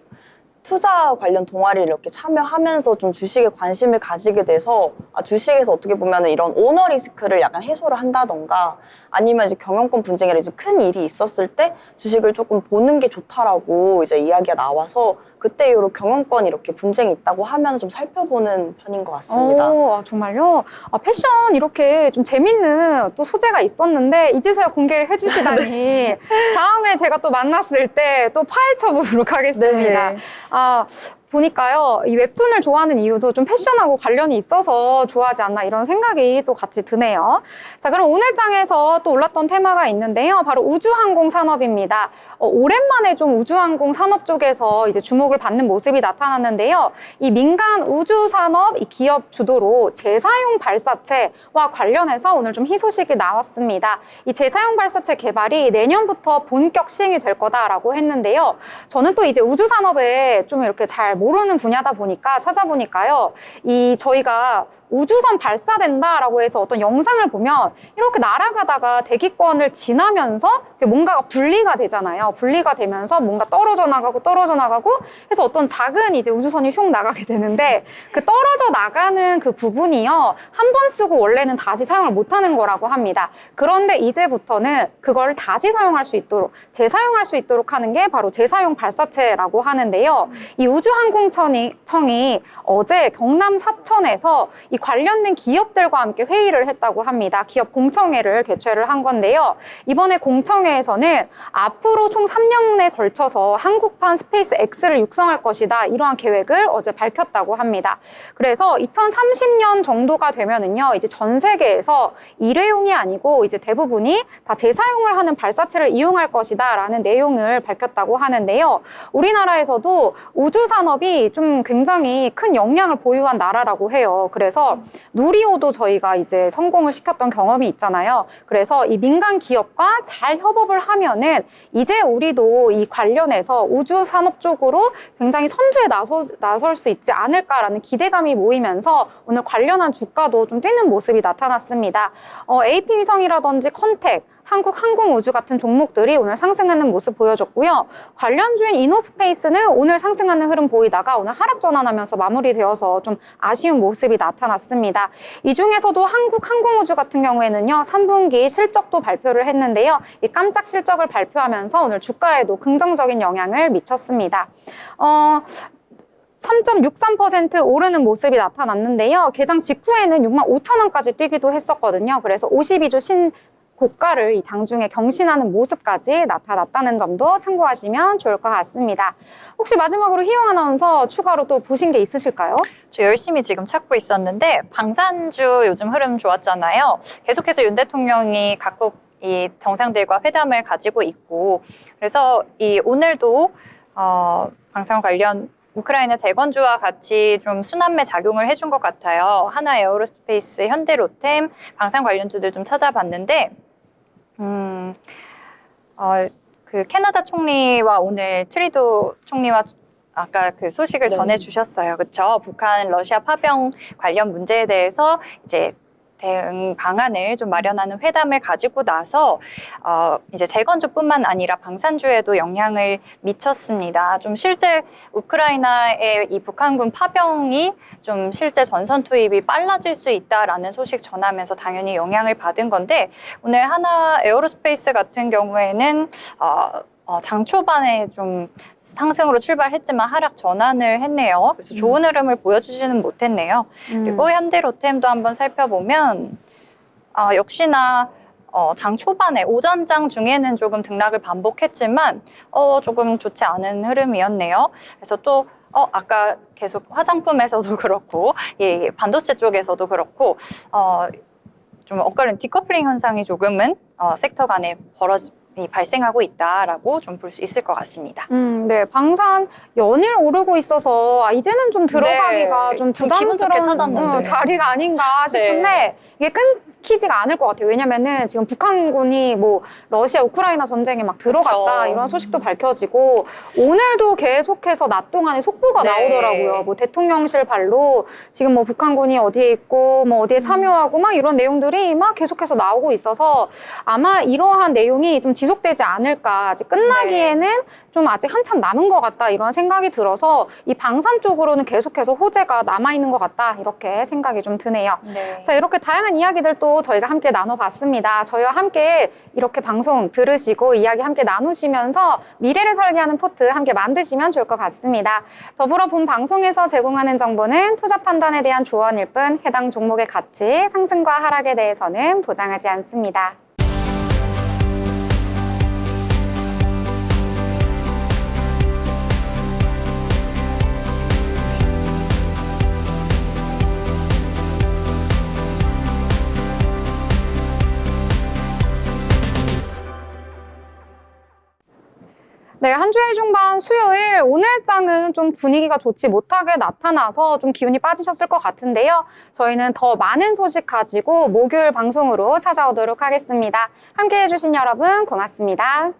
S3: 투자 관련 동아리를 이렇게 참여하면서 좀 주식에 관심을 가지게 돼서 주식에서 어떻게 보면 이런 오너 리스크를 약간 해소를 한다던가 아니면 이제 경영권 분쟁이라 큰 일이 있었을 때 주식을 조금 보는 게 좋다라고 이제 이야기가 나와서 그때 이후로 경영권 이렇게 분쟁이 있다고 하면 좀 살펴보는 편인 것 같습니다.
S1: 정말요? 패션 이렇게 좀 재밌는 또 소재가 있었는데 이제서야 공개를 해주시다니 다음에 제가 또 만났을 때 또 파헤쳐 보도록 하겠습니다.
S3: 네.
S1: 보니까요, 이 웹툰을 좋아하는 이유도 좀 패션하고 관련이 있어서 좋아하지 않나 이런 생각이 또 같이 드네요. 자, 그럼 오늘 장에서 또 올랐던 테마가 있는데요. 바로 우주항공 산업입니다. 오랜만에 좀 우주항공 산업 쪽에서 이제 주목을 받는 모습이 나타났는데요. 이 민간 우주 산업 이 기업 주도로 재사용 발사체와 관련해서 오늘 좀 희소식이 나왔습니다. 이 재사용 발사체 개발이 내년부터 본격 시행이 될 거다라고 했는데요. 저는 또 이제 우주 산업에 좀 이렇게 잘 모르는 분야다 보니까 찾아보니까요. 저희가 우주선 발사된다라고 해서 어떤 영상을 보면 이렇게 날아가다가 대기권을 지나면서 뭔가가 분리가 되잖아요. 분리가 되면서 뭔가 떨어져 나가고 해서 어떤 작은 이제 우주선이 슝 나가게 되는데 그 떨어져 나가는 그 부분이요. 한 번 쓰고 원래는 다시 사용을 못하는 거라고 합니다. 그런데 이제부터는 그걸 다시 사용할 수 있도록 재사용할 수 있도록 하는 게 바로 재사용 발사체라고 하는데요. 이 우주항공청이 어제 경남 사천에서 이 관련된 기업들과 함께 회의를 했다고 합니다. 기업 공청회를 개최를 한 건데요. 이번에 공청회에서는 앞으로 총 3년에 걸쳐서 한국판 스페이스 X를 육성할 것이다. 이러한 계획을 어제 밝혔다고 합니다. 그래서 2030년 정도가 되면은요, 이제 전 세계에서 일회용이 아니고 이제 대부분이 다 재사용을 하는 발사체를 이용할 것이다라는 내용을 밝혔다고 하는데요. 우리나라에서도 우주 산업이 좀 굉장히 큰 역량을 보유한 나라라고 해요. 그래서 누리호도 저희가 이제 성공을 시켰던 경험이 있잖아요. 그래서 이 민간 기업과 잘 협업을 하면은 이제 우리도 이 관련해서 우주 산업 쪽으로 굉장히 선두에 나설 수 있지 않을까라는 기대감이 모이면서 오늘 관련한 주가도 좀 뛰는 모습이 나타났습니다. AP 위성이라든지 컨택, 한국항공우주 같은 종목들이 오늘 상승하는 모습 보여줬고요. 관련주인 이노스페이스는 오늘 상승하는 흐름 보이다가 오늘 하락 전환하면서 마무리되어서 좀 아쉬운 모습이 나타났습니다. 이 중에서도 한국항공우주 같은 경우에는요, 3분기 실적도 발표를 했는데요. 이 깜짝 실적을 발표하면서 오늘 주가에도 긍정적인 영향을 미쳤습니다. 3.63% 오르는 모습이 나타났는데요. 개장 직후에는 65,000원까지 뛰기도 했었거든요. 그래서 52주 고가를 이 장중에 경신하는 모습까지 나타났다는 점도 참고하시면 좋을 것 같습니다. 혹시 마지막으로 희영 아나운서 추가로 또 보신 게 있으실까요?
S2: 저 열심히 지금 찾고 있었는데 방산주 요즘 흐름 좋았잖아요. 계속해서 윤 대통령이 각국 이 정상들과 회담을 가지고 있고 그래서 이 오늘도 방산 관련 우크라이나 재건주와 같이 좀 순환매 작용을 해준 것 같아요. 하나 에어로스페이스, 현대로템, 방산 관련주들 좀 찾아봤는데 그 캐나다 총리와 오늘 트리도 총리와 아까 그 소식을 전해주셨어요. 그렇죠? 북한, 러시아 파병 관련 문제에 대해서 이제 대응 방안을 좀 마련하는 회담을 가지고 나서 이제 재건주뿐만 아니라 방산주에도 영향을 미쳤습니다. 좀 실제 우크라이나의 이 북한군 파병이 좀 실제 전선 투입이 빨라질 수 있다라는 소식 전하면서 당연히 영향을 받은 건데 오늘 하나 에어로스페이스 같은 경우에는 장 초반에 좀 상승으로 출발했지만 하락 전환을 했네요. 그래서 좋은 흐름을 보여주지는 못했네요. 그리고 현대로템도 한번 살펴보면 역시나 장 초반에 오전장 중에는 조금 등락을 반복했지만 조금 좋지 않은 흐름이었네요. 그래서 또 아까 계속 화장품에서도 그렇고 반도체 쪽에서도 그렇고 좀 엇갈린 디커플링 현상이 조금은 섹터 간에 발생하고 있다라고 좀 볼 수 있을 것 같습니다.
S1: 네, 방산 연일 오르고 있어서 이제는 좀 들어가기가 좀 부담스러운
S2: 찾았는데.
S1: 자리가 아닌가 싶은데 이게 끊기지가 않을 것 같아요. 왜냐면은 지금 북한군이 뭐 러시아 우크라이나 전쟁에 막 들어갔다
S2: 그쵸.
S1: 이런 소식도 밝혀지고 오늘도 계속해서 낮 동안에 속보가 나오더라고요. 뭐 대통령실 발로 지금 뭐 북한군이 어디에 있고 뭐 어디에 참여하고 막 이런 내용들이 막 계속해서 나오고 있어서 아마 이러한 내용이 좀 지속되지 않을까. 아직 끝나기에는 좀 아직 한참 남은 것 같다 이런 생각이 들어서 이 방산 쪽으로는 계속해서 호재가 남아있는 것 같다 이렇게 생각이 좀 드네요. 자, 이렇게 다양한 이야기들 또 저희가 함께 나눠봤습니다. 저희와 함께 이렇게 방송 들으시고 이야기 함께 나누시면서 미래를 설계하는 포트 함께 만드시면 좋을 것 같습니다. 더불어 본 방송에서 제공하는 정보는 투자 판단에 대한 조언일 뿐 해당 종목의 가치, 상승과 하락에 대해서는 보장하지 않습니다. 네, 한 주의 중반 수요일 오늘장은 좀 분위기가 좋지 못하게 나타나서 좀 기운이 빠지셨을 것 같은데요. 저희는 더 많은 소식 가지고 목요일 방송으로 찾아오도록 하겠습니다. 함께해 주신 여러분 고맙습니다.